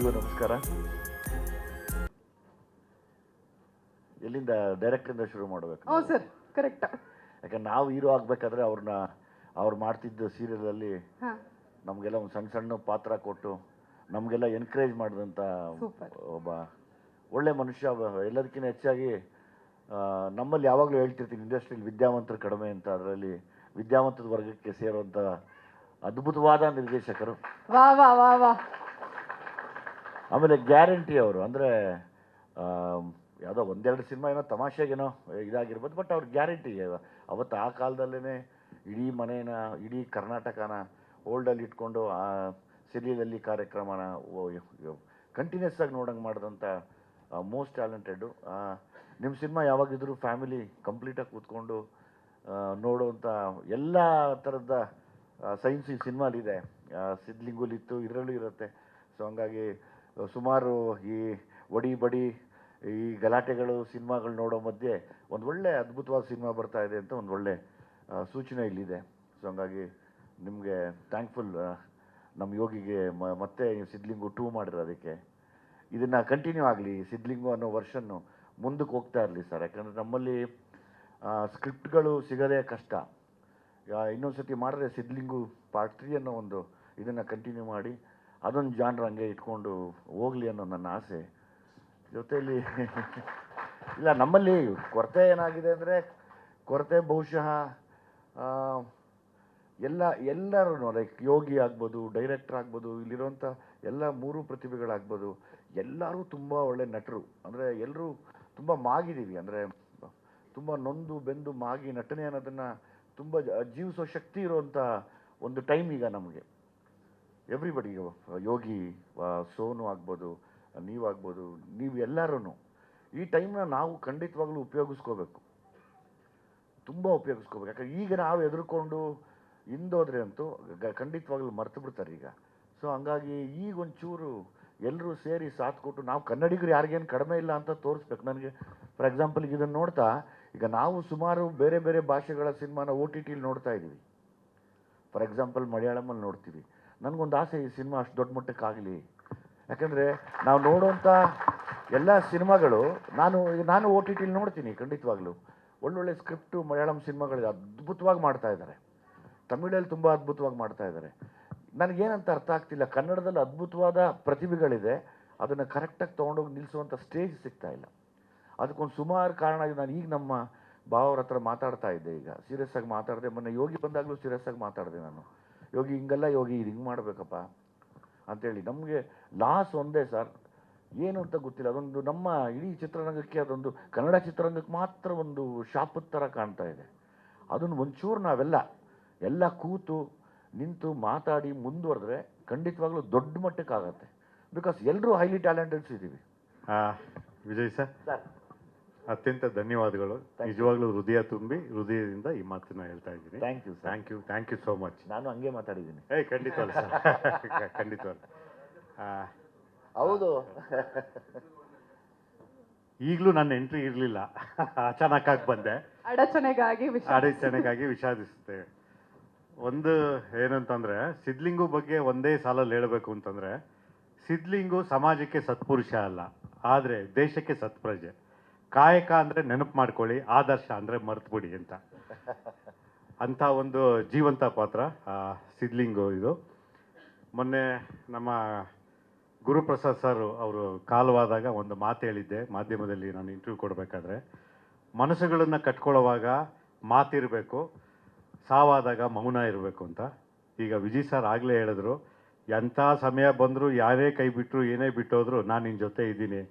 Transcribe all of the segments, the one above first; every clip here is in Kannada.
ಎಲ್ರಿಗೂ ನಮಸ್ಕಾರ. ಎಲ್ಲಿಂದ ಡೈರೆಕ್ಟ್ರಿಂದ ಶುರು ಮಾಡಬೇಕು? ಹ್ಞೂ ಸರ್, ಕರೆಕ್ಟ್. ಯಾಕಂದ್ರೆ ನಾವು ಹೀರೋ ಆಗಬೇಕಾದ್ರೆ ಅವ್ರು ಮಾಡ್ತಿದ್ದ ಸೀರಿಯಲಲ್ಲಿ ಹಾಂ, ನಮಗೆಲ್ಲ ಒಂದು ಸಣ್ಣ ಸಣ್ಣ ಪಾತ್ರ ಕೊಟ್ಟು ನಮಗೆಲ್ಲ ಎನ್ಕರೇಜ್ ಮಾಡಿದಂಥ ಸೂಪರ್. ಒಬ್ಬ ಒಳ್ಳೆ ಮನುಷ್ಯ. ಎಲ್ಲದಕ್ಕಿಂತ ಹೆಚ್ಚಾಗಿ ನಮ್ಮಲ್ಲಿ ಯಾವಾಗಲೂ ಹೇಳ್ತಿರ್ತೀನಿ, ಇಂಡಸ್ಟ್ರಿಯಲ್ಲಿ ವಿದ್ಯಾವಂತರು ಕಡಿಮೆ ಅಂತ. ಅದರಲ್ಲಿ ವಿದ್ಯಾವಂತದ ವರ್ಗಕ್ಕೆ ಸೇರುವಂಥ ಅದ್ಭುತವಾದ ನಿರ್ದೇಶಕರು. ವಾ ವಾ ವಾ ವಾ. ಆಮೇಲೆ ಗ್ಯಾರಂಟಿ ಅವರು ಅಂದರೆ ಯಾವುದೋ ಒಂದೆರಡು ಸಿನಿಮಾ ಏನೋ ತಮಾಷೆಗೇನೋ ಇದಾಗಿರ್ಬೋದು, ಬಟ್ ಅವ್ರ ಗ್ಯಾರಂಟಿ ಅವತ್ತು ಆ ಕಾಲದಲ್ಲೇ ಇಡೀ ಮನೇನ, ಇಡೀ ಕರ್ನಾಟಕನ ಹೋಲ್ಡಲ್ಲಿ ಇಟ್ಕೊಂಡು ಆ ಸೆಲಿಯಲ್ಲಿ ಕಾರ್ಯಕ್ರಮನ ಕಂಟಿನ್ಯೂಸ್ ಆಗಿ ನೋಡಂಗೆ ಮಾಡಿದಂಥ ಮೋಸ್ಟ್ ಟ್ಯಾಲೆಂಟೆಡ್ಡು. ನಿಮ್ಮ ಸಿನಿಮಾ ಯಾವಾಗಿದ್ರೂ ಫ್ಯಾಮಿಲಿ ಕಂಪ್ಲೀಟಾಗಿ ಕೂತ್ಕೊಂಡು ನೋಡುವಂಥ ಎಲ್ಲ ಥರದ ಸೈನ್ಸ್ ಈ ಸಿನಿಮಾಲಿದೆ. ಸಿದ್ಲಿಂಗುಲಿತ್ತು, ಇದರಲ್ಲೂ ಇರುತ್ತೆ. ಸೊ ಹಂಗಾಗಿ ಸುಮಾರು ಈ ಒಡಿ ಬಡಿ ಈ ಗಲಾಟೆಗಳು ಸಿನಿಮಾಗಳು ನೋಡೋ ಮಧ್ಯೆ ಒಂದು ಒಳ್ಳೆ ಅದ್ಭುತವಾದ ಸಿನಿಮಾ ಬರ್ತಾ ಇದೆ ಅಂತ ಒಂದು ಒಳ್ಳೆ ಸೂಚನೆ ಇಲ್ಲಿದೆ. ಸೊ ಹಂಗಾಗಿ ನಿಮಗೆ ಥ್ಯಾಂಕ್ಫುಲ್. ನಮ್ಮ ಯೋಗಿಗೆ ಮತ್ತೆ ಸಿದ್ಲಿಂಗು 2 ಮಾಡಿರೋದಕ್ಕೆ. ಇದನ್ನು ಕಂಟಿನ್ಯೂ ಆಗಲಿ, ಸಿದ್ಲಿಂಗು ಅನ್ನೋ ವರ್ಷನ್ನು ಮುಂದಕ್ಕೆ ಹೋಗ್ತಾ ಇರಲಿ ಸರ್. ಯಾಕಂದರೆ ನಮ್ಮಲ್ಲಿ ಸ್ಕ್ರಿಪ್ಟ್ಗಳು ಸಿಗೋದೇ ಕಷ್ಟ. ಇನ್ನೊಂದು ಸತಿ ಮಾಡಿದ್ರೆ ಸಿದ್ಲಿಂಗು ಪಾರ್ಟ್ 3 ಅನ್ನೋ ಒಂದು ಇದನ್ನು ಕಂಟಿನ್ಯೂ ಮಾಡಿ ಅದೊಂದು ಜಾನ್ರ್ ಹಂಗೆ ಇಟ್ಕೊಂಡು ಹೋಗಲಿ ಅನ್ನೋ ನನ್ನ ಆಸೆ. ಜೊತೆಯಲ್ಲಿ ಇಲ್ಲ, ನಮ್ಮಲ್ಲಿ ಕೊರತೆ ಏನಾಗಿದೆ ಅಂದರೆ, ಕೊರತೆ ಬಹುಶಃ ಎಲ್ಲರೂ ಲೈಕ್ ಯೋಗಿ ಆಗ್ಬೋದು, ಡೈರೆಕ್ಟರ್ ಆಗ್ಬೋದು, ಇಲ್ಲಿರೋಂಥ ಎಲ್ಲ 3 ಪ್ರತಿಭೆಗಳಾಗ್ಬೋದು, ಎಲ್ಲರೂ ತುಂಬ ಒಳ್ಳೆ ನಟರು. ಅಂದರೆ ಎಲ್ಲರೂ ತುಂಬ ಮಾಗಿದ್ದೀವಿ. ಅಂದರೆ ತುಂಬ ನೊಂದು ಬೆಂದು ಮಾಗಿ ನಟನೆ ಅನ್ನೋದನ್ನು ತುಂಬ ಜೀವಿಸೋ ಶಕ್ತಿ ಇರೋವಂಥ ಒಂದು ಟೈಮ್ ಈಗ ನಮಗೆ. ಎವ್ರಿಬಡಿ, ಯೋಗಿ, ಸೋನು ಆಗ್ಬೋದು, ನೀವಾಗ್ಬೋದು, ನೀವು ಎಲ್ಲರೂ ಈ ಟೈಮ್ನ ನಾವು ಖಂಡಿತವಾಗ್ಲೂ ಉಪಯೋಗಿಸ್ಕೋಬೇಕು, ತುಂಬ ಉಪಯೋಗಿಸ್ಕೋಬೇಕು. ಯಾಕಂದ್ರೆ ಈಗ ನಾವು ಎದುರ್ಕೊಂಡು ಹಿಂದೋದ್ರೆ ಅಂತೂ ಖಂಡಿತವಾಗ್ಲೂ ಮರ್ತು ಬಿಡ್ತಾರೆ ಈಗ. ಸೊ ಹಂಗಾಗಿ ಈಗ ಒಂಚೂರು ಎಲ್ಲರೂ ಸೇರಿ ಸಾಥ್ ಕೊಟ್ಟು ನಾವು ಕನ್ನಡಿಗರು ಯಾರಿಗೇನು ಕಡಿಮೆ ಇಲ್ಲ ಅಂತ ತೋರಿಸ್ಬೇಕು. ನನಗೆ ಫಾರ್ ಎಕ್ಸಾಂಪಲ್ ಇದನ್ನು ನೋಡ್ತಾ ಈಗ ನಾವು ಸುಮಾರು ಬೇರೆ ಬೇರೆ ಭಾಷೆಗಳ ಸಿನಿಮಾನ OTTಲಿ ನೋಡ್ತಾ ಇದ್ದೀವಿ. ಫಾರ್ ಎಕ್ಸಾಂಪಲ್ ಮಲಯಾಳಮಲ್ಲಿ ನೋಡ್ತೀವಿ. ನನಗೊಂದು ಆಸೆ, ಈ ಸಿನಿಮಾ ಅಷ್ಟು ದೊಡ್ಡ ಮಟ್ಟಕ್ಕಾಗಲಿ. ಯಾಕಂದರೆ ನಾವು ನೋಡುವಂಥ ಎಲ್ಲ ಸಿನಿಮಾಗಳು ನಾನು OTTಲಿ ನೋಡ್ತೀನಿ ಖಂಡಿತವಾಗ್ಲೂ. ಒಳ್ಳೊಳ್ಳೆ ಸ್ಕ್ರಿಪ್ಟು ಮಲಯಾಳಂ ಸಿನಿಮಾಗಳಿದೆ, ಅದ್ಭುತವಾಗಿ ಮಾಡ್ತಾ ಇದ್ದಾರೆ. ತಮಿಳಲ್ಲಿ ತುಂಬ ಅದ್ಭುತವಾಗಿ ಮಾಡ್ತಾ ಇದ್ದಾರೆ. ನನಗೇನಂತ ಅರ್ಥ ಆಗ್ತಿಲ್ಲ, ಕನ್ನಡದಲ್ಲಿ ಅದ್ಭುತವಾದ ಪ್ರತಿಭೆಗಳಿದೆ, ಅದನ್ನು ಕರೆಕ್ಟಾಗಿ ತೊಗೊಂಡೋಗಿ ನಿಲ್ಲಿಸುವಂಥ ಸ್ಟೇಜ್ ಸಿಗ್ತಾ ಇಲ್ಲ. ಅದಕ್ಕೊಂದು ಸುಮಾರು ಕಾರಣ ಇದೆ. ನಾನು ಈಗ ನಮ್ಮ ಭಾವರ ಹತ್ರ ಮಾತಾಡ್ತಾ ಇದ್ದೆ, ಈಗ ಸೀರಿಯಸ್ ಆಗಿ ಮಾತಾಡಿದೆ. ಮೊನ್ನೆ ಯೋಗಿ ಬಂದಾಗಲೂ ಸೀರಿಯಸ್ ಆಗಿ ಮಾತಾಡಿದೆ ನಾನು. ಯೋಗಿ ಹಿಂಗಲ್ಲ, ಯೋಗಿ ಇದು ಹಿಂಗೆ ಮಾಡಬೇಕಪ್ಪ ಅಂಥೇಳಿ. ನಮಗೆ ಲಾಸ್ ಒಂದೇ ಸರ್, ಏನು ಅಂತ ಗೊತ್ತಿಲ್ಲ. ಅದೊಂದು ನಮ್ಮ ಇಡೀ ಚಿತ್ರರಂಗಕ್ಕೆ, ಅದೊಂದು ಕನ್ನಡ ಚಿತ್ರರಂಗಕ್ಕೆ ಮಾತ್ರ ಒಂದು ಶಾಪದ ಥರ ಕಾಣ್ತಾ ಇದೆ. ಅದನ್ನು ಒಂಚೂರು ನಾವೆಲ್ಲ ಕೂತು ನಿಂತು ಮಾತಾಡಿ ಮುಂದುವರೆದ್ರೆ ಖಂಡಿತವಾಗ್ಲೂ ದೊಡ್ಡ ಮಟ್ಟಕ್ಕಾಗತ್ತೆ. ಬಿಕಾಸ್ ಎಲ್ಲರೂ ಹೈಲಿ ಟ್ಯಾಲೆಂಟೆಡ್ಸ್ ಇದ್ದೀವಿ. ವಿಜಯ್ ಸರ್, ಸರ್ ಅತ್ಯಂತ ಧನ್ಯವಾದಗಳು. ನಿಜವಾಗ್ಲೂ ಹೃದಯದಿಂದ ಈ ಮಾತನ್ನ ಹೇಳ್ತಾ ಇದ್ದೀನಿ. Thank you sir. Thank you so much. ನಾನು ಹಂಗೆ ಮಾತಾಡಿದ್ದೀನಿ. ಖಂಡಿತವಲ್ಲ ಸರ್, ಖಂಡಿತವಲ್ಲ. ಹೌದು. ಈಗಲೂ ನನ್ನ ಎಂಟ್ರಿ ಇರಲಿಲ್ಲ, ಅಚಾನಕ್ಕಾಗಿ ಬಂದೆ. ಅಡಚಣೆಗಾಗಿ ವಿಷಾದಿಸುತ್ತೇವೆ. ಒಂದು ಏನಂತಂದ್ರೆ, ಸಿದ್ಲಿಂಗು ಬಗ್ಗೆ ಒಂದೇ ಸಾಲಲ್ಲಿ ಹೇಳಬೇಕು ಅಂತಂದ್ರೆ, ಸಿದ್ಲಿಂಗು ಸಮಾಜಕ್ಕೆ ಸತ್ಪುರುಷ ಅಲ್ಲ, ಆದರೆ ದೇಶಕ್ಕೆ ಸತ್ಪ್ರಜೆ. ಕಾಯಕ ಅಂದರೆ ನೆನಪು ಮಾಡ್ಕೊಳ್ಳಿ, ಆದರ್ಶ ಅಂದರೆ ಮರ್ತುಬಿಡಿ ಅಂತ ಒಂದು ಜೀವಂತ ಪಾತ್ರ ಸಿದ್ಲಿಂಗು. ಇದು ಮೊನ್ನೆ ನಮ್ಮ ಗುರುಪ್ರಸಾದ್ ಸರ್ ಅವರು ಕಾಲವಾದಾಗ ಒಂದು ಮಾತು ಹೇಳಿದ್ದೆ ಮಾಧ್ಯಮದಲ್ಲಿ, ನಾನು ಇಂಟರ್ವ್ಯೂ ಕೊಡಬೇಕಾದ್ರೆ, ಮನಸ್ಸುಗಳನ್ನು ಕಟ್ಕೊಳ್ಳೋವಾಗ ಮಾತಿರಬೇಕು, ಸಾವಾದಾಗ ಮೌನ ಇರಬೇಕು ಅಂತ. ಈಗ ವಿಜಯ್ ಸರ್ ಆಗಲೇ ಹೇಳಿದ್ರು, ಎಂಥ ಸಮಯ ಬಂದರೂ, ಯಾರೇ ಕೈ ಬಿಟ್ಟರು, ಏನೇ ಬಿಟ್ಟೋದ್ರು, ನಾನು ನಿನ್ನ ಜೊತೆ ಇದ್ದೀನಿ,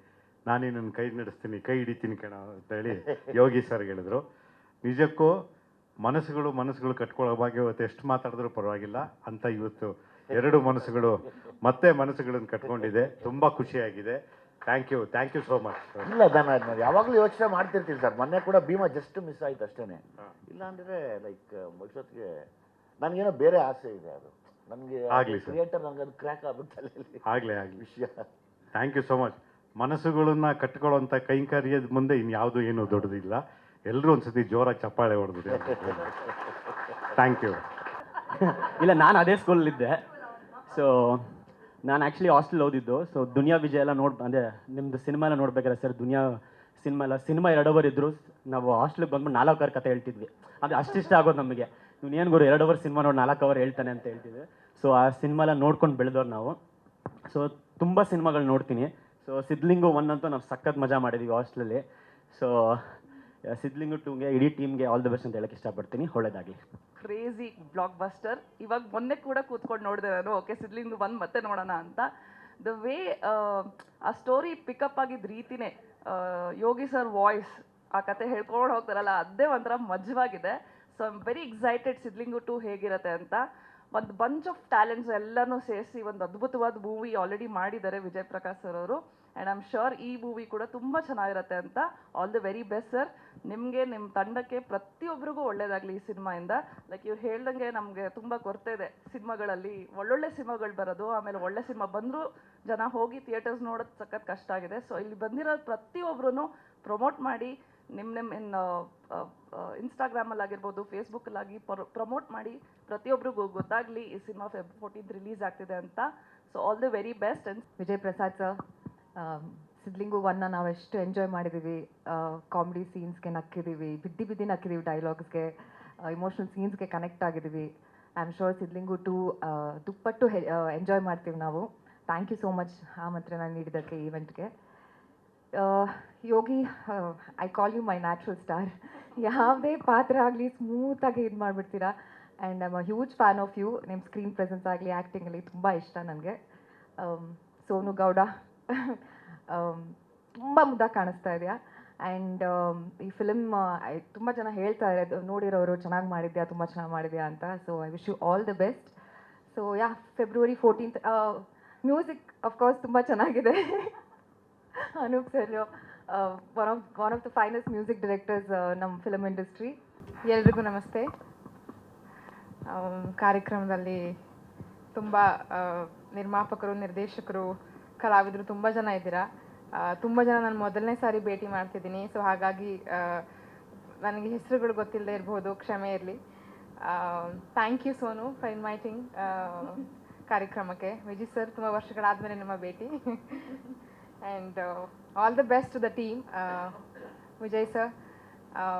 ನಾನು ನಿನ್ನ ಕೈ ನಡೆಸ್ತೀನಿ, ಕೈ ಹಿಡಿತೀನಿ ಕಣ ಅಂತ ಹೇಳಿ ಯೋಗಿ ಸರ್ ಹೇಳಿದ್ರು. ನಿಜಕ್ಕೂ ಮನಸ್ಸುಗಳು ಕಟ್ಕೊಳ್ಳೋ ಬಗ್ಗೆ ಇವತ್ತು ಎಷ್ಟು ಮಾತಾಡಿದ್ರೂ ಪರವಾಗಿಲ್ಲ ಅಂತ, ಇವತ್ತು 2 ಮನಸ್ಸುಗಳನ್ನು ಕಟ್ಕೊಂಡಿದೆ. ತುಂಬ ಖುಷಿಯಾಗಿದೆ. Thank you so much. ಇಲ್ಲ, ನಾನು ಯಾವಾಗಲೂ ಯೋಚನೆ ಮಾಡ್ತಿರ್ತೀನಿ ಸರ್. ಮೊನ್ನೆ ಕೂಡ ಭೀಮಾ ಜಸ್ಟ್ ಮಿಸ್ ಆಯ್ತು ಅಷ್ಟೇ. ಇಲ್ಲ ಅಂದರೆ ಲೈಕ್ ಭವಿಷ್ಯತ್ತಿಗೆ ನನಗೇನೋ ಬೇರೆ ಆಸೆ ಇದೆ. ಅದು ನನಗೆ ಕ್ರಿಯೇಟರ್, ನನಗೆ ಅದು ಕ್ರ್ಯಾಕ್ ಆಗುತ್ತೆ ಆಗಲಿ ವಿಷಯ. Thank you so much. ಮನಸ್ಸುಗಳನ್ನ ಕಟ್ಕೊಳ್ಳೋಂಥ ಕೈಂಕರ್ಯದ ಮುಂದೆ ಇನ್ಯಾವುದು ಏನೂ ದೊಡ್ಡದಿಲ್ಲ. ಎಲ್ಲರೂ ಒಂದ್ಸತಿ ಜೋರಾಗಿ ಚಪ್ಪಾಳೆ ಹೊಡೆದಿದೆ. Thank you. ಇಲ್ಲ, ನಾನು ಅದೇ ಸ್ಕೂಲಲ್ಲಿದ್ದೆ. ಸೊ ನಾನು ಆ್ಯಕ್ಚುಲಿ ಹಾಸ್ಟೆಲ್ ಓದಿದ್ದು. ಸೊ ದುನಿಯಾ ವಿಜಯ್ ಎಲ್ಲ ಅಂದರೆ ನಿಮ್ಮದು ಸಿನಿಮಾ ಎಲ್ಲ ನೋಡ್ಬೇಕಾದ್ರೆ ಸರ್, ದುನಿಯಾ ಸಿನಿಮಾ 2 ಅವರ್ ಇದ್ದರು ನಾವು ಹಾಸ್ಟೆಲ್ಗೆ ಬಂದ್ಬಿಟ್ಟು 4 ಅವರ್ ಕತೆ ಹೇಳ್ತಿದ್ವಿ. ಅದು ಅಷ್ಟಿಷ್ಟ ಆಗೋದು ನಮಗೆ. ಏನು ಗುರು 2 ಅವರ್ ಸಿನಿಮಾ ನೋಡಿ 4 ಅವರ್ ಹೇಳ್ತಾನೆ ಅಂತ ಹೇಳ್ತಿದ್ವಿ. ಸೊ ಆ ಸಿನಿಮಾ ಎಲ್ಲ ನೋಡ್ಕೊಂಡು ಬೆಳೆದವ್ರು ನಾವು. ಸೊ ತುಂಬ ಸಿನಿಮಾಗಳು ನೋಡ್ತೀನಿ. ಸೊ ಸಿದ್ಲಿಂಗು 1 ಅಂತೂ ನಾವು ಸಖತ್ ಮಜಾ ಮಾಡಿದ್ದೀವಿ ಹಾಸ್ಟೆಲಲ್ಲಿ. ಸೊ ಸಿದ್ಲಿಂಗು 2ಗೆ ಇಡೀ ಟೀಮ್ಗೆ ಆಲ್ ದ ಬೆಸ್ಟ್ ಅಂತ ಹೇಳಕ್ಕೆ ಇಷ್ಟಪಡ್ತೀನಿ. ಒಳ್ಳೆಯದಾಗಲಿ. Crazy blockbuster. ಇವಾಗ ಮೊನ್ನೆ ಕೂಡ ಕೂತ್ಕೊಂಡು ನೋಡಿದೆ ನಾನು. ಓಕೆ, ಸಿದ್ಲಿಂಗ್ ಬಂದು ಮತ್ತೆ ನೋಡೋಣ ಅಂತ. ದ ವೇ ಆ ಸ್ಟೋರಿ ಪಿಕಪ್ ಆಗಿದ್ದ ರೀತಿನೇ, ಯೋಗಿ ಸರ್ ವಾಯ್ಸ್, ಆ ಕತೆ ಹೇಳ್ಕೊಂಡು ಹೋಗ್ತಾರಲ್ಲ, ಅದೇ ಒಂಥರ ಮಜವಾಗಿದೆ. So I am very excited Sidlingu 2 ಹೇಗಿರುತ್ತೆ ಅಂತ. ಒಂದು ಬಂಚ್ ಆಫ್ ಟ್ಯಾಲೆಂಟ್ಸ್ ಎಲ್ಲನೂ ಸೇರಿಸಿ ಒಂದು ಅದ್ಭುತವಾದ ಮೂವಿ ಆಲ್ರೆಡಿ ಮಾಡಿದ್ದಾರೆ ವಿಜಯ್ ಪ್ರಕಾಶ್ ಸರ್ ಅವರು. ಆ್ಯಂಡ್ ಐ ಆಮ್ ಶ್ಯೂರ್ ಈ ಮೂವಿ ಕೂಡ ತುಂಬ ಚೆನ್ನಾಗಿರುತ್ತೆ ಅಂತ. All the very best sir. ನಿಮಗೆ, ನಿಮ್ಮ ತಂಡಕ್ಕೆ, ಪ್ರತಿಯೊಬ್ಬರಿಗೂ ಒಳ್ಳೇದಾಗಲಿ ಈ ಸಿನಿಮಾಯಿಂದ. ಲೈಕ್ ಇವ್ರು ಹೇಳ್ದಂಗೆ ನಮಗೆ ತುಂಬ ಕೊರತೆ ಇದೆ ಸಿನಿಮಾಗಳಲ್ಲಿ, ಒಳ್ಳೊಳ್ಳೆ ಸಿನಿಮಾಗಳು ಬರೋದು. ಆಮೇಲೆ ಒಳ್ಳೆ ಸಿನಿಮಾ ಬಂದರೂ ಜನ ಹೋಗಿ ಥಿಯೇಟರ್ಸ್ ನೋಡೋದು ಸಖತ್ ಕಷ್ಟ ಆಗಿದೆ. ಸೊ ಇಲ್ಲಿ ಬಂದಿರೋ ಪ್ರತಿಯೊಬ್ಬರೂ ಪ್ರಮೋಟ್ ಮಾಡಿ, ನಿಮ್ಮ ಇನ್ಸ್ಟಾಗ್ರಾಮಲ್ಲಿ ಆಗಿರ್ಬೋದು, ಫೇಸ್ಬುಕ್ಕಲ್ಲಾಗಿ ಪ್ರಮೋಟ್ ಮಾಡಿ ಪ್ರತಿಯೊಬ್ಬರಿಗೂ ಗೊತ್ತಾಗಲಿ ಈ ಸಿನಿಮಾ Feb 14th ರಿಲೀಸ್ ಆಗ್ತಿದೆ ಅಂತ. So all the very best. And Vijay Prasad sir, Sidlingu 1ನ ನಾವು ಎಷ್ಟು ಎಂಜಾಯ್ ಮಾಡಿದ್ದೀವಿ. ಕಾಮಿಡಿ ಸೀನ್ಸ್ಗೆ ನಕ್ಕಿದ್ದೀವಿ, ಬಿದ್ದಿ ನಕ್ಕಿದ್ದೀವಿ, ಡೈಲಾಗ್ಸ್ಗೆ, ಇಮೋಷ್ನಲ್ ಸೀನ್ಸ್ಗೆ ಕನೆಕ್ಟ್ ಆಗಿದ್ದೀವಿ. ಐ ಆಮ್ ಶೋರ್ ಸಿದ್ಲಿಂಗು 2 ದುಪ್ಪಟ್ಟು ಎಂಜಾಯ್ ಮಾಡ್ತೀವಿ ನಾವು. ಥ್ಯಾಂಕ್ ಯು ಸೋ ಮಚ್ ಆಮಂತ್ರಣ ನೀಡಿದ್ದಕ್ಕೆ ಈವೆಂಟ್ಗೆ. Yogi, I call you my natural star. ಯಾವುದೇ ಪಾತ್ರ ಆಗಲಿ ಸ್ಮೂತಾಗಿ ಇದು ಮಾಡಿಬಿಡ್ತೀರಾ. And I am a huge fan of you. ನಿಮ್ಮ ಸ್ಕ್ರೀನ್ ಪ್ರೆಸೆನ್ಸ್ ಆಗಲಿ, ಆ್ಯಕ್ಟಿಂಗಲ್ಲಿ ತುಂಬ ಇಷ್ಟ ನನಗೆ. ಸೋನು ಗೌಡ, ತುಂಬ ಮುದ್ದಾಗಿ ಕಾಣಿಸ್ತಾ ಇದೆಯಾ. ಆ್ಯಂಡ್ ಈ ಫಿಲ್ಮ್ ತುಂಬ ಜನ ಹೇಳ್ತಾ ಇದ್ದಾರೆ, ನೋಡಿರೋರು ಚೆನ್ನಾಗಿ ಮಾಡಿದ್ಯಾ, ತುಂಬ ಚೆನ್ನಾಗಿ ಮಾಡಿದ್ಯಾ ಅಂತ. So I wish you all the best. So yeah, February 14th. Music of course ತುಂಬ ಚೆನ್ನಾಗಿದೆ. Anoop sir, one of the finest music directors ನಮ್ಮ ಫಿಲಮ್ ಇಂಡಸ್ಟ್ರಿ. ಎಲ್ರಿಗೂ ನಮಸ್ತೆ. ಕಾರ್ಯಕ್ರಮದಲ್ಲಿ ತುಂಬ ನಿರ್ಮಾಪಕರು, ನಿರ್ದೇಶಕರು, ಕಲಾವಿದರು ತುಂಬ ಜನ ಇದ್ದೀರಾ. ತುಂಬ ಜನ ನಾನು ಮೊದಲನೇ ಸಾರಿ ಭೇಟಿ ಮಾಡ್ತಿದ್ದೀನಿ. ಸೊ ಹಾಗಾಗಿ ನನಗೆ ಹೆಸರುಗಳು ಗೊತ್ತಿಲ್ಲದೆ ಇರ್ಬೋದು, ಕ್ಷಮೆ ಇರಲಿ. Thank you Sonu for inviting ಕಾರ್ಯಕ್ರಮಕ್ಕೆ. ವಿಜಯ್ ಸರ್, ತುಂಬ ವರ್ಷಗಳಾದಮೇಲೆ ನಿಮ್ಮ ಭೇಟಿ. And all the best to the team. Vijay sir,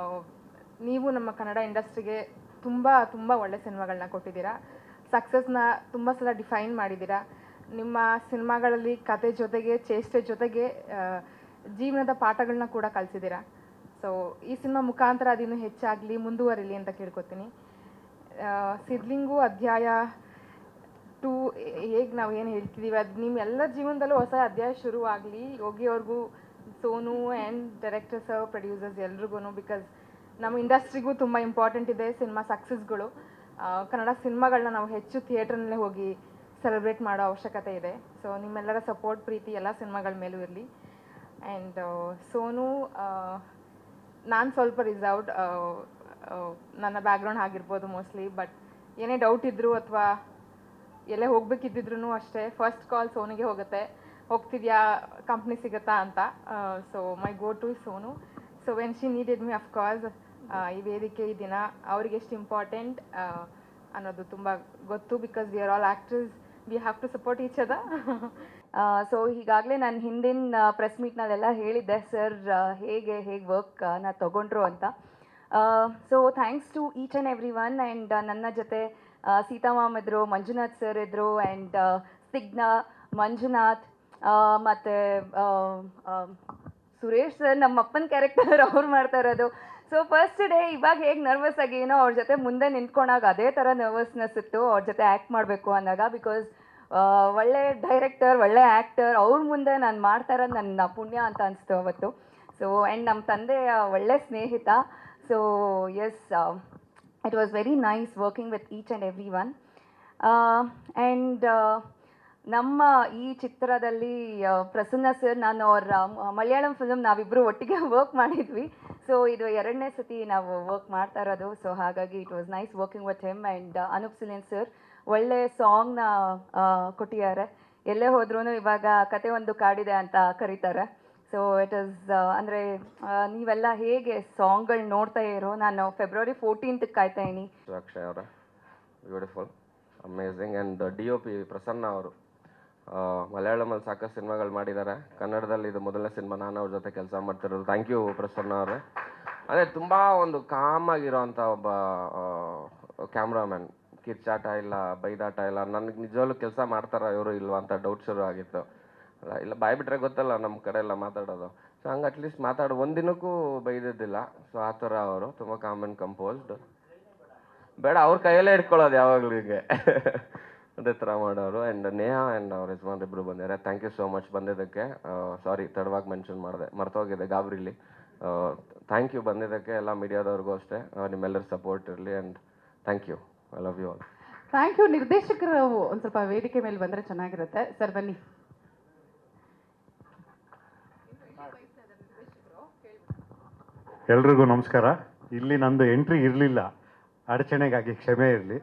ನೀವು ನಮ್ಮ ಕನ್ನಡ ಇಂಡಸ್ಟ್ರಿಗೆ ತುಂಬ ಒಳ್ಳೆ ಸಿನಿಮಾಗಳನ್ನ ಕೊಟ್ಟಿದ್ದೀರಾ. ಸಕ್ಸಸ್ನ ತುಂಬ ಸಲ ಡಿಫೈನ್ ಮಾಡಿದ್ದೀರಾ. ನಿಮ್ಮ ಸಿನಿಮಾಗಳಲ್ಲಿ ಕತೆ ಜೊತೆಗೆ, ಚೇಷ್ಟೆ ಜೊತೆಗೆ ಜೀವನದ ಪಾಠಗಳನ್ನ ಕೂಡ ಕಲಿಸಿದ್ದೀರಾ. ಸೊ ಈ ಸಿನಿಮಾ ಮುಖಾಂತರ ಅದಿನ್ನೂ ಹೆಚ್ಚಾಗಲಿ, ಮುಂದುವರಿಲಿ ಅಂತ ಕೇಳ್ಕೊತೀನಿ. ಸಿದ್ಲಿಂಗು ಅಧ್ಯಾಯ 2 ಹೇಗೆ ನಾವು ಏನು ಹೇಳ್ತಿದ್ದೀವಿ, ಅದು ನಿಮ್ಮ ಎಲ್ಲ ಜೀವನದಲ್ಲೂ ಹೊಸ ಅಧ್ಯಾಯ ಶುರುವಾಗಲಿ. ಯೋಗಿ ಅವ್ರಿಗೂ, Sonu and director sir, producers ಎಲ್ರಿಗೂ. ಬಿಕಾಸ್ ನಮ್ಮ ಇಂಡಸ್ಟ್ರಿಗೂ ತುಂಬ ಇಂಪಾರ್ಟೆಂಟ್ ಇದೆ ಸಿನಿಮಾ ಸಕ್ಸಸ್ಗಳು. ಕನ್ನಡ ಸಿನಿಮಾಗಳನ್ನ ನಾವು ಹೆಚ್ಚು ಥಿಯೇಟ್ರ್ನಲ್ಲೇ ಹೋಗಿ ಸೆಲೆಬ್ರೇಟ್ ಮಾಡೋ ಅವಶ್ಯಕತೆ ಇದೆ. ಸೊ ನಿಮ್ಮೆಲ್ಲರ ಸಪೋರ್ಟ್, ಪ್ರೀತಿ ಎಲ್ಲ ಸಿನಿಮಾಗಳ ಮೇಲೂ ಇರಲಿ. ಆ್ಯಂಡ್ ಸೋನು, ನಾನು ಸ್ವಲ್ಪ ರಿಸರ್ವ್ಡ್, ನನ್ನ ಬ್ಯಾಕ್ಗ್ರೌಂಡ್ ಆಗಿರ್ಬೋದು ಮೋಸ್ಟ್ಲಿ. ಬಟ್ ಏನೇ ಡೌಟ್ ಇದ್ದರೂ ಅಥವಾ ಎಲ್ಲೇ ಹೋಗ್ಬೇಕಿದ್ದಿದ್ರು ಅಷ್ಟೇ, ಫಸ್ಟ್ ಕಾಲ್ ಸೋನಿಗೆ ಹೋಗುತ್ತೆ, ಹೋಗ್ತಿದ್ಯಾ, ಕಂಪ್ನಿ ಸಿಗುತ್ತಾ ಅಂತ. So my go to Sonu. So when she needed me, of course ಈ ವೇದಿಕೆ, ಈ ದಿನ ಅವ್ರಿಗೆ ಎಷ್ಟು ಇಂಪಾರ್ಟೆಂಟ್ ಅನ್ನೋದು ತುಂಬ ಗೊತ್ತು. Because we are all actors, we have to support each other. So ಈಗಾಗಲೇ ನಾನು ಹಿಂದಿನ ಪ್ರೆಸ್ ಮೀಟ್ನಲ್ಲೆಲ್ಲ ಹೇಳಿದ್ದೆ ಸರ್ ಹೇಗೆ ವರ್ಕ್ನ ತೊಗೊಂಡ್ರು ಅಂತ. So thanks to each and every one. And ನನ್ನ ಜೊತೆ ಸೀತಾ ಮ್ಯಾಮ್ ಇದ್ದರು, ಮಂಜುನಾಥ್ ಸರ್ ಇದ್ದರು, ಆ್ಯಂಡ್ ಸಿಗ್ನಾ, ಮಂಜುನಾಥ್, ಮತ್ತು ಸುರೇಶ್ ಸರ್, ನಮ್ಮ ಅಪ್ಪನ ಕ್ಯಾರೆಕ್ಟರ್ ಅವ್ರು ಮಾಡ್ತಾ ಇರೋದು. ಸೊ ಫಸ್ಟ್ ಡೇ ಇವಾಗ ಹೇಗೆ ನರ್ವಸ್ ಆಗಿ ಏನೋ ಅವ್ರ ಜೊತೆ ಮುಂದೆ ನಿಂತ್ಕೊಂಡಾಗ ಅದೇ ಥರ ನರ್ವಸ್ನೆಸ್ ಇತ್ತು ಅವ್ರ ಜೊತೆ ಆ್ಯಕ್ಟ್ ಮಾಡಬೇಕು ಅಂದಾಗ. ಬಿಕಾಸ್ ಒಳ್ಳೆ ಡೈರೆಕ್ಟರ್, ಒಳ್ಳೆ ಆ್ಯಕ್ಟರ್, ಅವ್ರ ಮುಂದೆ ನಾನು ಮಾಡ್ತಾ ಇರೋದು ನನ್ನ ಪುಣ್ಯ ಅಂತ ಅನಿಸ್ತು ಅವತ್ತು. ಸೊ ಆ್ಯಂಡ್ ನಮ್ಮ ತಂದೆ ಒಳ್ಳೆ ಸ್ನೇಹಿತ. So yes, it was very nice working with each and every one. And ನಮ್ಮ ಈ ಚಿತ್ರದಲ್ಲಿ ಪ್ರಸನ್ನ ಸರ್, ನಾನು ಅವ್ರ ಮಲಯಾಳಂ ಫಿಲಮ್ ನಾವಿಬ್ಬರು ಒಟ್ಟಿಗೆ ವರ್ಕ್ ಮಾಡಿದ್ವಿ. ಸೊ ಇದು 2ನೇ ಸತಿ ನಾವು ವರ್ಕ್ ಮಾಡ್ತಾ ಇರೋದು. ಸೊ ಹಾಗಾಗಿ it was nice working with him. And Anoop Seelin sir ಒಳ್ಳೆ ಸಾಂಗ್ನ ಕೊಟ್ಟಿದ್ದಾರೆ. ಎಲ್ಲೇ ಹೋದ್ರೂ ಇವಾಗ ಕತೆ ಒಂದು ಕಾಡಿದೆ ಅಂತ ಕರೀತಾರೆ. ಸೊ ಇಟ್ ಈಸ್ ಅಂದರೆ ನೀವೆಲ್ಲ ಹೇಗೆ ಸಾಂಗ್ಗಳು ನೋಡ್ತಾ ಇರೋ, ನಾನು February 14th ಕಾಯ್ತಾ ಇದ್ದೀನಿ. ಅಕ್ಷಯ್ ಅವರ beautiful, amazing. And DOP Prasanna ಅವರು ಮಲಯಾಳಮಲ್ಲಿ ಸಾಕಷ್ಟು ಸಿನಿಮಾಗಳು ಮಾಡಿದ್ದಾರೆ, ಕನ್ನಡದಲ್ಲಿ ಇದು ಮೊದಲನೇ ಸಿನಿಮಾ ನಾನು ಅವ್ರ ಜೊತೆ ಕೆಲಸ ಮಾಡ್ತಿರೋದು. ಥ್ಯಾಂಕ್ ಯು ಪ್ರಸನ್ನ ಅವರೇ. ಅದೇ ತುಂಬ ಒಂದು ಕಾಮ್ ಆಗಿರೋಂಥ ಒಬ್ಬ ಕ್ಯಾಮ್ರಾಮನ್, ಕಿರ್ಚಾಟ ಇಲ್ಲ, ಬೈದಾಟ ಇಲ್ಲ. ನನಗೆ ನಿಜವಾಗ್ಲೂ ಕೆಲಸ ಮಾಡ್ತಾರ ಇವರು ಇಲ್ವಾ ಅಂತ ಡೌಟ್ ಶುರು ಆಗಿತ್ತು. ಇಲ್ಲ ಬಾಯ್ ಬಿಟ್ರೆ ಗೊತ್ತಲ್ಲ ನಮ್ಮ ಕಡೆ ಎಲ್ಲ ಮಾತಾಡೋದು. ಸೊ ಹಂಗೆ ಅಟ್ಲೀಸ್ಟ್ ಮಾತಾಡೋ ಒಂದಿನಕ್ಕೂ ಬೈದಿದ್ದಿಲ್ಲ. ಸೊ ಆ ಥರ ಅವರು ತುಂಬ ಕಾಮ್ ಆ್ಯಂಡ್ ಕಂಪೋಸ್ಡ್. ಬೇಡ ಅವ್ರ ಕೈಯಲ್ಲೇ ಇಟ್ಕೊಳ್ಳೋದು ಯಾವಾಗಲೂ ಹೀಗೆ ಅದೇ ಥರ ಮಾಡೋರು. ಆ್ಯಂಡ್ ನೇಹಾ ಆ್ಯಂಡ್ ಅವ್ರ ಯಜಮಾನ್ರು ಇಬ್ಬರು ಬಂದಿದ್ದಾರೆ. ಥ್ಯಾಂಕ್ ಯು ಸೋ ಮಚ್ ಬಂದಿದ್ದಕ್ಕೆ. ಸಾರಿ ತಡವಾಗಿ ಮೆನ್ಷನ್ ಮಾಡಿದೆ, ಮರ್ತೋಗಿದೆ ಗಾಬರಿಲಿ. ಥ್ಯಾಂಕ್ ಯು ಬಂದಿದ್ದಕ್ಕೆ. ಎಲ್ಲ ಮೀಡಿಯಾದವ್ರಿಗೂ ಅಷ್ಟೇ, ನಿಮ್ಮೆಲ್ಲರ ಸಪೋರ್ಟ್ ಇರಲಿ. And thank you, I love you all. Thank you. ನಿರ್ದೇಶಕರು ಒಂದು ಸ್ವಲ್ಪ ವೇದಿಕೆ ಮೇಲೆ ಬಂದರೆ ಚೆನ್ನಾಗಿರುತ್ತೆ. ಸರ್ ಬನ್ನಿ. ಎಲ್ರಿಗೂ ನಮಸ್ಕಾರ. ಇಲ್ಲಿ ನಂದು ಎಂಟ್ರಿ ಇರಲಿಲ್ಲ, ಅಡಚಣೆಗಾಗಿ ಕ್ಷಮೆ ಇರಲಿ.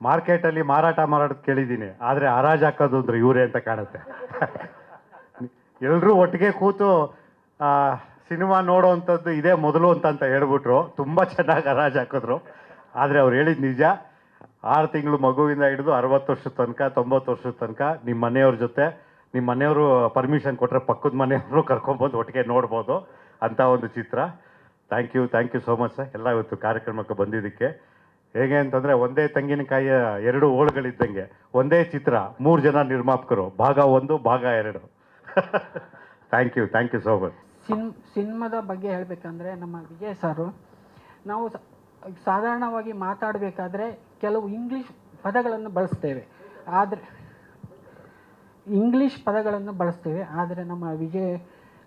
ಮಾರ್ಕೆಟಲ್ಲಿ ಮಾರಾಟ ಮಾಡೋದು ಕೇಳಿದ್ದೀನಿ, ಆದರೆ ಹರಾಜು ಹಾಕೋದು ಅಂದ್ರೆ ಇವರೇ ಅಂತ ಕಾಣುತ್ತೆ. ಎಲ್ಲರೂ ಒಟ್ಟಿಗೆ ಕೂತು ಸಿನಿಮಾ ನೋಡೋವಂಥದ್ದು ಇದೇ ಮೊದಲು ಅಂತ ಹೇಳ್ಬಿಟ್ರು. ತುಂಬ ಚೆನ್ನಾಗಿ ಹರಾಜು ಹಾಕಿದ್ರು. ಆದರೆ ಅವ್ರು ಹೇಳಿದ ನಿಜ. 6 ತಿಂಗಳು ಮಗುವಿಂದ ಹಿಡಿದು 60 ವರ್ಷದ ತನಕ, 90 ವರ್ಷದ ತನಕ ನಿಮ್ಮ ಮನೆಯವ್ರ ಜೊತೆ, ನಿಮ್ಮ ಮನೆಯವರು ಪರ್ಮಿಷನ್ ಕೊಟ್ಟರೆ ಪಕ್ಕದ ಮನೆಯವರು ಕರ್ಕೊಬೋದು, ಒಟ್ಟಿಗೆ ನೋಡ್ಬೋದು ಅಂಥ ಒಂದು ಚಿತ್ರ. Thank you so much sir, ಎಲ್ಲ ಇವತ್ತು ಕಾರ್ಯಕ್ರಮಕ್ಕೆ ಬಂದಿದ್ದಕ್ಕೆ. ಹೇಗೆ ಅಂತಂದರೆ, ಒಂದೇ ತೆಂಗಿನಕಾಯಿಯ 2 ಓಳುಗಳಿದ್ದಂಗೆ ಒಂದೇ ಚಿತ್ರ, 3 ಜನ ನಿರ್ಮಾಪಕರು, ಭಾಗ 1 ಭಾಗ 2. Thank you so much. ಸಿನಿಮಾದ ಬಗ್ಗೆ ಹೇಳಬೇಕಂದ್ರೆ, ನಮ್ಮ ವಿಜಯ್ ಸಾರು, ನಾವು ಸಾಧಾರಣವಾಗಿ ಮಾತಾಡಬೇಕಾದ್ರೆ ಕೆಲವು ಇಂಗ್ಲೀಷ್ ಪದಗಳನ್ನು ಬಳಸ್ತೇವೆ. ಆದರೆ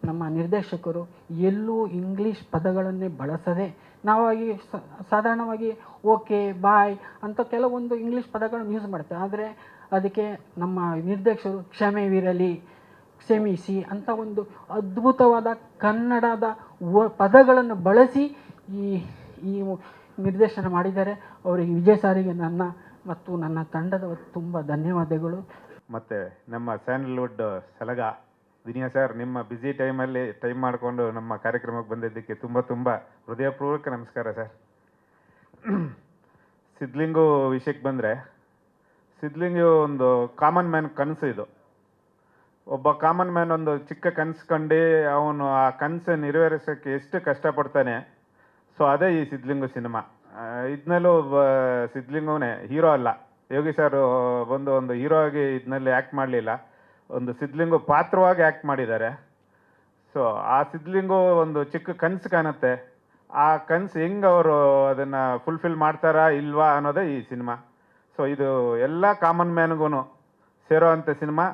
ನಮ್ಮ ನಿರ್ದೇಶಕರು ಎಲ್ಲೂ ಇಂಗ್ಲೀಷ್ ಪದಗಳನ್ನೇ ಬಳಸದೆ ನಾವಾಗಿ ಸಾಧಾರಣವಾಗಿ ಓಕೆ ಬಾಯ್ ಅಂತ ಕೆಲವೊಂದು ಇಂಗ್ಲೀಷ್ ಪದಗಳನ್ನು ಯೂಸ್ ಮಾಡ್ತೇವೆ. ಆದರೆ ಅದಕ್ಕೆ ನಮ್ಮ ನಿರ್ದೇಶಕರು ಕ್ಷಮೆವಿರಲಿ, ಕ್ಷಮಿಸಿ ಅಂತ ಒಂದು ಅದ್ಭುತವಾದ ಕನ್ನಡದ ಪದಗಳನ್ನು ಬಳಸಿ ಈ ನಿರ್ದೇಶನ ಮಾಡಿದ್ದಾರೆ. ಅವರಿಗೆ ವಿಜಯ್ ಸಾರಿಗೆ ನನ್ನ ಮತ್ತು ನನ್ನ ತಂಡದ ತುಂಬ ಧನ್ಯವಾದಗಳು. ಮತ್ತು ನಮ್ಮ ಸ್ಯಾಂಡಲ್ವುಡ್ ಸಲಗ ದಿನಿಯಾ ಸರ್, ನಿಮ್ಮ ಬ್ಯುಸಿ ಟೈಮಲ್ಲಿ ಟೈಮ್ ಮಾಡಿಕೊಂಡು ನಮ್ಮ ಕಾರ್ಯಕ್ರಮಕ್ಕೆ ಬಂದಿದ್ದಕ್ಕೆ ತುಂಬ ಹೃದಯಪೂರ್ವಕ ನಮಸ್ಕಾರ ಸರ್. ಸಿದ್ಲಿಂಗು ವಿಷಯಕ್ಕೆ ಬಂದರೆ, ಸಿದ್ಲಿಂಗು ಒಂದು ಕಾಮನ್ ಮ್ಯಾನ್ ಕನಸು. ಇದು ಒಬ್ಬ ಕಾಮನ್ ಮ್ಯಾನ್ ಒಂದು ಚಿಕ್ಕ ಕನಸು ಕಂಡು ಅವನು ಆ ಕನಸು ನೆರವೇರಿಸೋಕ್ಕೆ ಎಷ್ಟು ಕಷ್ಟಪಡ್ತಾನೆ. ಸೊ ಅದೇ ಈ ಸಿದ್ಲಿಂಗು ಸಿನಿಮಾ. ಇದನ್ನಲ್ಲೂ ಸಿದ್ಲಿಂಗುನೇ ಹೀರೋ ಅಲ್ಲ, ಯೋಗಿ ಸರ್ ಬಂದು ಒಂದು ಹೀರೋ ಆಗಿ ಇದನ್ನಲ್ಲಿ ಆ್ಯಕ್ಟ್ ಮಾಡಲಿಲ್ಲ, ಒಂದು ಸಿದ್ಲಿಂಗು ಪಾತ್ರವಾಗಿ ಆ್ಯಕ್ಟ್ ಮಾಡಿದ್ದಾರೆ. ಸೊ ಆ ಸಿದ್ಲಿಂಗು ಒಂದು ಚಿಕ್ಕ ಕನಸು ಕಾಣುತ್ತೆ. ಆ ಕನಸು ಹೆಂಗೆ ಅವರು ಅದನ್ನು ಫುಲ್ಫಿಲ್ ಮಾಡ್ತಾರಾ ಇಲ್ವಾ ಅನ್ನೋದೇ ಈ ಸಿನಿಮಾ. ಸೊ ಇದು ಎಲ್ಲ ಕಾಮನ್ ಮ್ಯಾನ್ಗೂ ಸೇರೋ ಅಂಥ ಸಿನಿಮಾ.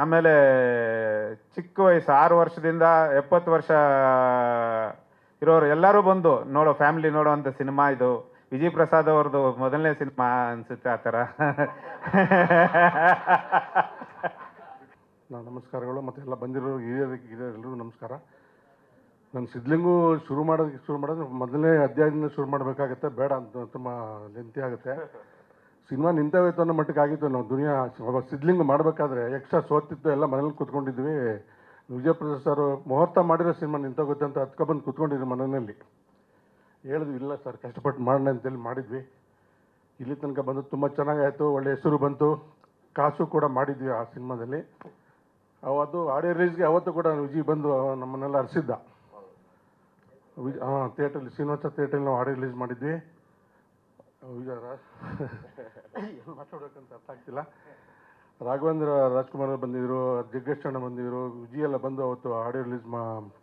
ಆಮೇಲೆ ಚಿಕ್ಕ ವಯಸ್ಸು 6 ವರ್ಷದಿಂದ 70 ವರ್ಷ ಇರೋರು ಎಲ್ಲರೂ ಬಂದು ಫ್ಯಾಮಿಲಿ ನೋಡೋವಂಥ ಸಿನಿಮಾ ಇದು. ವಿಜಯ್ ಪ್ರಸಾದ್ ಅವ್ರದ್ದು ಮೊದಲನೇ ಸಿನಿಮಾ ಅನಿಸುತ್ತೆ ಆ ಥರ. ನಮಸ್ಕಾರಗಳು. ಮತ್ತು ಎಲ್ಲ ಬಂದಿರೋ ಹಿರಿಯರಿಗೆಲ್ಲರಿಗೂ ನಮಸ್ಕಾರ. ನಾನು ಸಿದ್ಲಿಂಗು ಶುರು ಮಾಡೋದು ಮೊದಲನೇ ಅಧ್ಯಾಯದಿಂದ ಶುರು ಮಾಡಬೇಕಾಗತ್ತೆ, ಬೇಡ ಅಂತ ತುಂಬ ಲೆಂತಿ ಆಗುತ್ತೆ. ಸಿನಿಮಾ ನಿಂತೋಯ್ತು ಅನ್ನೋ ಮಟ್ಟಿಗೆ ಆಗಿತ್ತು. ನಾವು ದುನಿಯಾ ಸಿದ್ಲಿಂಗು ಮಾಡಬೇಕಾದ್ರೆ ಎಕ್ಸ್ಟ್ರಾ ಸೋತಿತ್ತು, ಎಲ್ಲ ಮನೇಲಿ ಕೂತ್ಕೊಂಡಿದ್ವಿ. ವಿಜಯ್ ಪ್ರಸಾದ್ ಸರ್ ಮುಹೂರ್ತ ಮಾಡಿರೋ ಸಿನಿಮಾ ನಿಂತೋಗುತ್ತೆ ಅಂತ ಹತ್ಕೊಬಂದು ಕೂತ್ಕೊಂಡಿದ್ವಿ ಮನೆಯಲ್ಲಿ. ಹೇಳಿದ್ವಿ ಇಲ್ಲ ಸರ್ ಕಷ್ಟಪಟ್ಟು ಮಾಡೋಣ ಅಂತೇಳಿ ಮಾಡಿದ್ವಿ. ಇಲ್ಲಿ ತನಕ ಬಂದು ತುಂಬ ಚೆನ್ನಾಗಾಯಿತು, ಒಳ್ಳೆ ಹೆಸರು ಬಂತು, ಕಾಸು ಕೂಡ ಮಾಡಿದ್ವಿ ಆ ಸಿನಿಮಾದಲ್ಲಿ. ಅವತ್ತು ಆಡಿಯೋ ರಿಲೀಸ್ಗೆ ಅವತ್ತು ಕೂಡ ವಿಜಯ್ ಬಂದು ನಮ್ಮನ್ನೆಲ್ಲ ಹರಿಸಿದ್ದ. ಥಿಯೇಟ್ರಲ್ಲಿ, ಶ್ರೀನಿವಾಸ ಥಿಯೇಟ್ರಲ್ಲಿ ನಾವು ಆಡಿಯೋ ರಿಲೀಸ್ ಮಾಡಿದ್ವಿ. ಏನು ಮಾತಾಡೋಕ್ಕಂತ ಅರ್ಥ ಆಗ್ತಿಲ್ಲ. ರಾಘವೇಂದ್ರ ರಾಜ್ಕುಮಾರ್ ಬಂದಿದ್ದರು, ಜಗ್ಗೇಶ್ ಅಣ್ಣ ಬಂದಿದ್ದರು, ವಿಜಯ್ ಎಲ್ಲ ಬಂದು ಅವತ್ತು ಆಡಿಯೋ ರಿಲೀಸ್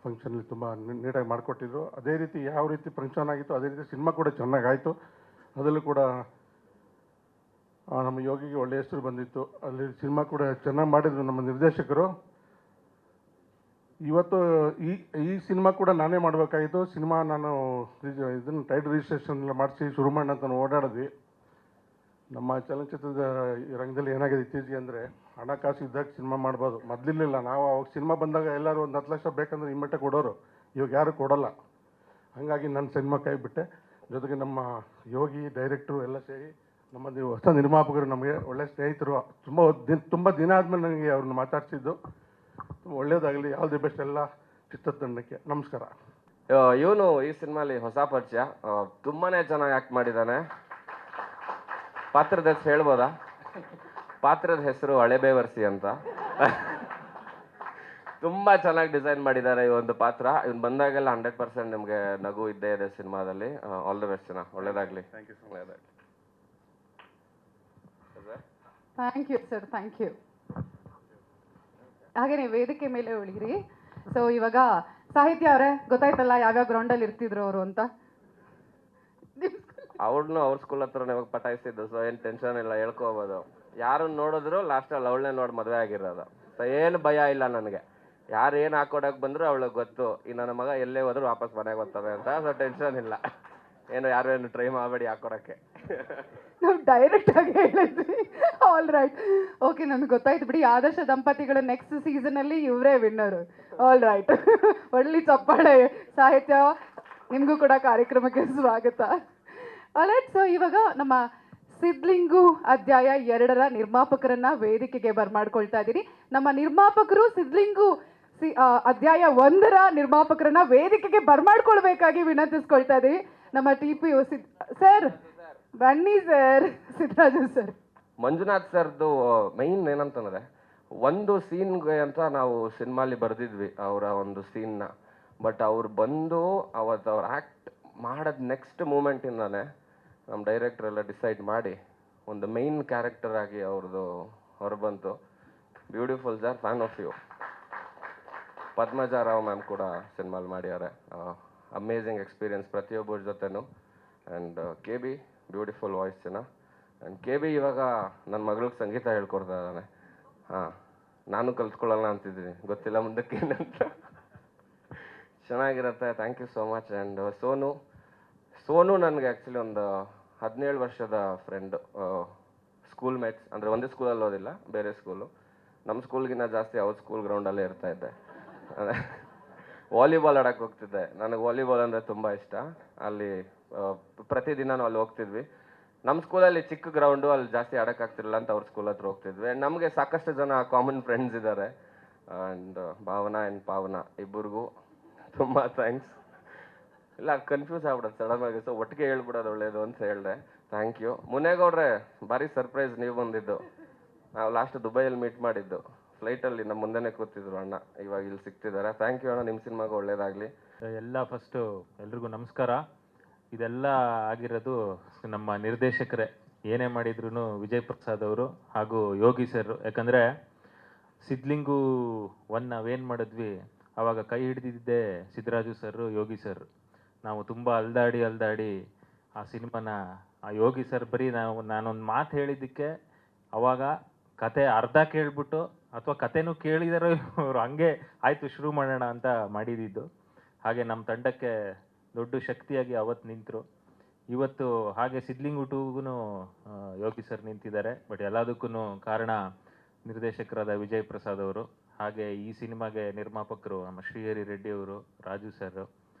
ಫಂಕ್ಷನಲ್ಲಿ ತುಂಬ ನೀಟಾಗಿ ಮಾಡಿಕೊಟ್ಟಿದ್ರು. ಅದೇ ರೀತಿ ಯಾವ ರೀತಿ ಫಂಕ್ಷನ್ ಆಗಿತ್ತು ಅದೇ ರೀತಿ ಸಿನಿಮಾ ಕೂಡ ಚೆನ್ನಾಗಾಯಿತು. ಅದರಲ್ಲೂ ಕೂಡ ನಮ್ಮ ಯೋಗಿಗೆ ಒಳ್ಳೆಯ ಹೆಸರು ಬಂದಿತ್ತು. ಅಲ್ಲಿ ಸಿನಿಮಾ ಕೂಡ ಚೆನ್ನಾಗಿ ಮಾಡಿದ್ರು ನಮ್ಮ ನಿರ್ದೇಶಕರು. ಇವತ್ತು ಈ ಸಿನಿಮಾ ಕೂಡ ನಾನೇ ಮಾಡಬೇಕಾಗಿತ್ತು. ಸಿನಿಮಾ ನಾನು ಇದನ್ನು ಟೈಟಲ್ ರಿಜಿಸ್ಟ್ರೇಷನ್ ಎಲ್ಲ ಮಾಡಿಸಿ ಶುರು ಮಾಡೋಣ ಅಂತ ನಾವು ಓಡಾಡಿದ್ವಿ. ನಮ್ಮ ಚಲನಚಿತ್ರದ ರಂಗದಲ್ಲಿ ಏನಾಗಿದೆ ಇತ್ತೀಚೆಗೆ ಅಂದರೆ, ಹಣಕಾಸು ಇದ್ದಾಗ ಸಿನಿಮಾ ಮಾಡ್ಬೋದು. ಮೊದಲಿಲ್ಲ, ನಾವು ಅವಾಗ ಸಿನಿಮಾ ಬಂದಾಗ ಎಲ್ಲರೂ ಒಂದು 10 ಲಕ್ಷ ಬೇಕಂದ್ರೆ ಇಮ್ಮಟ್ಟೆ ಕೊಡೋರು, ಇವಾಗ ಯಾರು ಕೊಡೋಲ್ಲ. ಹಾಗಾಗಿ ನಾನು ಸಿನಿಮಾ ಕೈಬಿಟ್ಟೆ. ಜೊತೆಗೆ ನಮ್ಮ ಯೋಗಿ ಡೈರೆಕ್ಟ್ರು ಎಲ್ಲ ಸೇರಿ ನಮ್ಮ ಹೊಸ ನಿರ್ಮಾಪಕರು ನಮಗೆ ಒಳ್ಳೆಯ ಸ್ನೇಹಿತರು. ತುಂಬ ದಿನ ಆದಮೇಲೆ ನನಗೆ ಅವ್ರನ್ನ ಮಾತಾಡ್ಸಿದ್ದು. ಒಳ್ಳೇದಾಗಲಿ, ಆಲ್ ದಿ ಬೆಸ್ಟ್ ಎಲ್ಲ ಚಿತ್ರತಂಡಕ್ಕೆ. ನಮಸ್ಕಾರ. ಇವನು ಈ ಸಿನಿಮಾಲಿ ಹೊಸ ಪರಿಚಯ, ತುಂಬಾನೇ ಚೆನ್ನಾಗಿ ಆ್ಯಕ್ಟ್ ಮಾಡಿದ್ದಾನೆ. ಪಾತ್ರದ ಹೆಸರು ಹೇಳ್ಬೋದಾ? ಪಾತ್ರದ ಹೆಸರು ಹಳೆಬೇವರ್ಸಿ ಅಂತ. ತುಂಬ ಚೆನ್ನಾಗಿ ಡಿಸೈನ್ ಮಾಡಿದ್ದಾರೆ ಈ ಒಂದು ಪಾತ್ರ. ಇವ್ನು ಬಂದಾಗೆಲ್ಲ 100% ನಿಮಗೆ ನಗು ಇದ್ದೇ ಇದೆ ಸಿನಿಮಾದಲ್ಲಿ. ಆಲ್ ದ ಬೆಸ್ಟ್ ಅಣ್ಣ, ಒಳ್ಳೇದಾಗಲಿ. ಒಳ್ಳೇದಾಗಲಿ. Thank you sir, thank you. ಹಾಗೇನೆ ವೇದಿಕೆ ಮೇಲೆ ಉಳಿರಿ. ಸೊ ಇವಾಗ ಸಾಹಿತ್ಯ ಅವರೇ, ಗೊತ್ತಾಯ್ತಲ್ಲ ಯಾವ್ಯಾವ ಗ್ರೌಂಡಲ್ಲಿ ಇರ್ತಿದ್ರು ಅವರು ಅಂತ. ಅವ್ರನ್ನೂ ಅವ್ರ ಸ್ಕೂಲ್ ಹತ್ರನೇ ಹೋಗಿ ಪಟಾಯಿಸ್ತಿದ್ದು, ಸೊ ಏನು ಟೆನ್ಷನ್ ಇಲ್ಲ, ಹೇಳ್ಕೋಬೋದು. ಯಾರನ್ನ ನೋಡಿದ್ರು ಲಾಸ್ಟಲ್ಲಿ ಅವಳನ್ನೇ ನೋಡಿ ಮದುವೆ ಆಗಿರೋದು. ಸೊ ಏನು ಭಯ ಇಲ್ಲ ನನಗೆ. ಯಾರು ಏನು ಹಾಕೊಡಕ್ಕೆ ಬಂದರೂ ಅವಳಿಗೆ ಗೊತ್ತು, ಈ ನನ್ನ ಮಗ ಎಲ್ಲೇ ಹೋದ್ರು ವಾಪಸ್ ಮನೆಗೆ ಬರ್ತಾರೆ ಅಂತ. ಸೊ ಟೆನ್ಷನ್ ಇಲ್ಲ, ಏನು ಯಾರು ಟ್ರೈ ಮಾಡಬೇಡಿ ಹಾಕೊಡಕ್ಕೆ. ನಾವು ಡೈರೆಕ್ಟ್ ಆಗಿ ಹೇಳಿದ್ವಿ. ಆಲ್ ರೈಟ್, ಓಕೆ, ನಮ್ಗೆ ಗೊತ್ತಾಯ್ತು ಬಿಡಿ. ಆದರ್ಶ ದಂಪತಿಗಳು ನೆಕ್ಸ್ಟ್ ಸೀಸನಲ್ಲಿ ಇವರೇ ವಿನ್ನರು. ಆಲ್ ರೈಟ್, ಒಳ್ಳೆ ಚಪ್ಪಾಳೆ. ಸಾಹಿತ್ಯ, ನಿಮಗೂ ಕೂಡ ಕಾರ್ಯಕ್ರಮಕ್ಕೆ ಸ್ವಾಗತ. ಆಲ್ ರೈಟ್, ಸೊ ಇವಾಗ ನಮ್ಮ ಸಿದ್ಲಿಂಗು ಅಧ್ಯಾಯ 2ರ ನಿರ್ಮಾಪಕರನ್ನ ವೇದಿಕೆಗೆ ಬರ್ಮಾಡ್ಕೊಳ್ತಾ ಇದ್ದೀನಿ. ನಮ್ಮ ನಿರ್ಮಾಪಕರು ಸಿದ್ಲಿಂಗು ಅಧ್ಯಾಯ 1ರ ನಿರ್ಮಾಪಕರನ್ನ ವೇದಿಕೆಗೆ ಬರ್ಮಾಡ್ಕೊಳ್ಬೇಕಾಗಿ ವಿನಂತಿಸ್ಕೊಳ್ತಾ ಇದ್ದೀವಿ. ನಮ್ಮ TPO ಸರ್ ಬನ್ನಿ ಸರ್. ಸಿದ್ದರಾಜು ಸರ್. ಮಂಜುನಾಥ್ ಸರ್ದು ಮೈನ್ ಏನಂತಂದ್ರೆ, ಒಂದು ಸೀನ್ಗೆ ಅಂತ ನಾವು ಸಿನಿಮಾಲಿ ಬರೆದಿದ್ವಿ ಅವರ ಒಂದು ಸೀನ್ನ. ಬಟ್ ಅವ್ರು ಬಂದು ಅವತ್ತು ಅವ್ರು ಆ್ಯಕ್ಟ್ ಮಾಡೋದು ನೆಕ್ಸ್ಟ್ ಮೂಮೆಂಟಿಂದಾನೆ ನಮ್ಮ ಡೈರೆಕ್ಟರ್ ಎಲ್ಲ ಡಿಸೈಡ್ ಮಾಡಿ ಒಂದು ಮೈನ್ ಕ್ಯಾರೆಕ್ಟರ್ ಆಗಿ ಅವ್ರದ್ದು ಹೊರಬಂತು. Beautiful sir, fan of you. Padmaja Rao ma'am ಕೂಡ ಸಿನಿಮಾಲ್ ಮಾಡ್ಯಾರೆ. ಅಮೇಝಿಂಗ್ ಎಕ್ಸ್ಪೀರಿಯನ್ಸ್ ಪ್ರತಿಯೊಬ್ಬರ ಜೊತೆನೂ. ಆ್ಯಂಡ್ KB ಬ್ಯೂಟಿಫುಲ್ ವಾಯ್ಸ್ ಚೆನ್ನ. ಆ್ಯಂಡ್ KB ಇವಾಗ ನನ್ನ ಮಗಳಿಗೆ ಸಂಗೀತ ಹೇಳ್ಕೊಡ್ತಾ ಇದ್ದಾನೆ. ಹಾಂ, ನಾನು ಕಲ್ತ್ಕೊಳ್ಳೋಣ ಅಂತಿದ್ದೀನಿ, ಗೊತ್ತಿಲ್ಲ ಮುಂದಕ್ಕೆ ಏನಂತ. ಚೆನ್ನಾಗಿರುತ್ತೆ. Thank you so much. And Sonu ನನಗೆ ಆ್ಯಕ್ಚುಲಿ ಒಂದು 17 ವರ್ಷದ ಫ್ರೆಂಡು, ಸ್ಕೂಲ್ ಮೇಟ್ಸ್. ಅಂದರೆ ಒಂದೇ ಸ್ಕೂಲಲ್ಲಿ ಓದಿಲ್ಲ, ಬೇರೆ ಸ್ಕೂಲು. ನಮ್ಮ ಸ್ಕೂಲ್ಗಿನ್ನ ಜಾಸ್ತಿ ಅವ್ರ ಸ್ಕೂಲ್ ಗ್ರೌಂಡಲ್ಲೇ ಇರ್ತಾ ಇದ್ದೆ. ವಾಲಿಬಾಲ್ ಆಡೋಕ್ಕೆ ಹೋಗ್ತಿದ್ದೆ. ನನಗೆ ವಾಲಿಬಾಲ್ ಅಂದರೆ ತುಂಬ ಇಷ್ಟ. ಅಲ್ಲಿ ಪ್ರತಿದಿನನೂ ಅಲ್ಲಿ ಹೋಗ್ತಿದ್ವಿ. ನಮ್ಮ ಸ್ಕೂಲಲ್ಲಿ ಚಿಕ್ಕ ಗ್ರೌಂಡು, ಅಲ್ಲಿ ಜಾಸ್ತಿ ಆಡೋಕ್ಕಾಗ್ತಿರಲಿಲ್ಲ ಅಂತ ಅವ್ರ ಸ್ಕೂಲ್ ಹತ್ರ ಹೋಗ್ತಿದ್ವಿ. ನಮಗೆ ಸಾಕಷ್ಟು ಜನ ಕಾಮನ್ ಫ್ರೆಂಡ್ಸ್ ಇದ್ದಾರೆ. ಆ್ಯಂಡ್ ಭಾವನಾ ಆ್ಯಂಡ್ ಪಾವನಾ ಇಬ್ಬರಿಗೂ ತುಂಬ ಥ್ಯಾಂಕ್ಸ್. ಇಲ್ಲ, ಕನ್ಫ್ಯೂಸ್ ಆಗ್ಬಿಡೋದು ಸಡನ್ನಾಗಿ, ಸೊ ಒಟ್ಟಿಗೆ ಹೇಳ್ಬಿಡೋದು ಒಳ್ಳೇದು ಅಂತ ಹೇಳಿದೆ. Thank you. ಮುನೇಗೌಡ್ರೆ, ಭಾರಿ ಸರ್ಪ್ರೈಸ್ ನೀವು ಬಂದಿದ್ದು. ನಾವು ಲಾಸ್ಟ್ ದುಬೈಯಲ್ಲಿ ಮೀಟ್ ಮಾಡಿದ್ದು, ಫ್ಲೈಟಲ್ಲಿ ನಮ್ಮ ಮುಂದೆನೇ ಕೂತಿದ್ರು ಅಣ್ಣ. ಇವಾಗ ಇಲ್ಲಿ ಸಿಗ್ತಿದ್ದಾರೆ. ಥ್ಯಾಂಕ್ ಯು ಅಣ್ಣ, ನಿಮ್ಮ ಸಿನಿಮಾಗೆ ಒಳ್ಳೇದಾಗಲಿ. ಎಲ್ಲ ಫಸ್ಟು ಎಲ್ರಿಗೂ ನಮಸ್ಕಾರ. ಇದೆಲ್ಲ ಆಗಿರೋದು ನಮ್ಮ ನಿರ್ದೇಶಕರೇ. ಏನೇ ಮಾಡಿದ್ರು ವಿಜಯ್ ಪ್ರಸಾದ್ ಅವರು ಹಾಗೂ ಯೋಗಿ ಸರ್. ಯಾಕಂದರೆ ಸಿದ್ಲಿಂಗು 1 ನಾವೇನು ಮಾಡಿದ್ವಿ ಆವಾಗ ಕೈ ಹಿಡಿದಿದ್ದೆ ಸಿದ್ದರಾಜು ಸರ್, ಯೋಗಿ ಸರ್. ನಾವು ತುಂಬ ಅಲ್ದಾಡಿ ಆ ಸಿನಿಮಾನ, ಆ ಯೋಗಿ ಸರ್ ಬರೀ ನಾನೊಂದು ಮಾತು ಹೇಳಿದ್ದಕ್ಕೆ ಅವಾಗ ಕತೆ ಅರ್ಧ ಕೇಳ್ಬಿಟ್ಟು, ಅಥವಾ ಕತೆನೂ ಕೇಳಿದಾರೋ ಅವರು ಹಂಗೆ ಆಯಿತು ಶುರು ಮಾಡೋಣ ಅಂತ ಮಾಡಿದ್ದು. ಹಾಗೆ ನಮ್ಮ ತಂಡಕ್ಕೆ ದೊಡ್ಡ ಶಕ್ತಿಯಾಗಿ ಅವತ್ತು ನಿಂತರು. ಇವತ್ತು ಹಾಗೆ ಸಿದ್ಲಿಂಗು 2ಗೂ ಯೋಗಿ ಸರ್ ನಿಂತಿದ್ದಾರೆ. ಬಟ್ ಎಲ್ಲದಕ್ಕೂ ಕಾರಣ ನಿರ್ದೇಶಕರಾದ ವಿಜಯ್ ಪ್ರಸಾದ್ ಅವರು. ಹಾಗೆ ಈ ಸಿನಿಮಾಗೆ ನಿರ್ಮಾಪಕರು ನಮ್ಮ ಶ್ರೀಹರಿ ರೆಡ್ಡಿ ಅವರು, ರಾಜು ಸರ್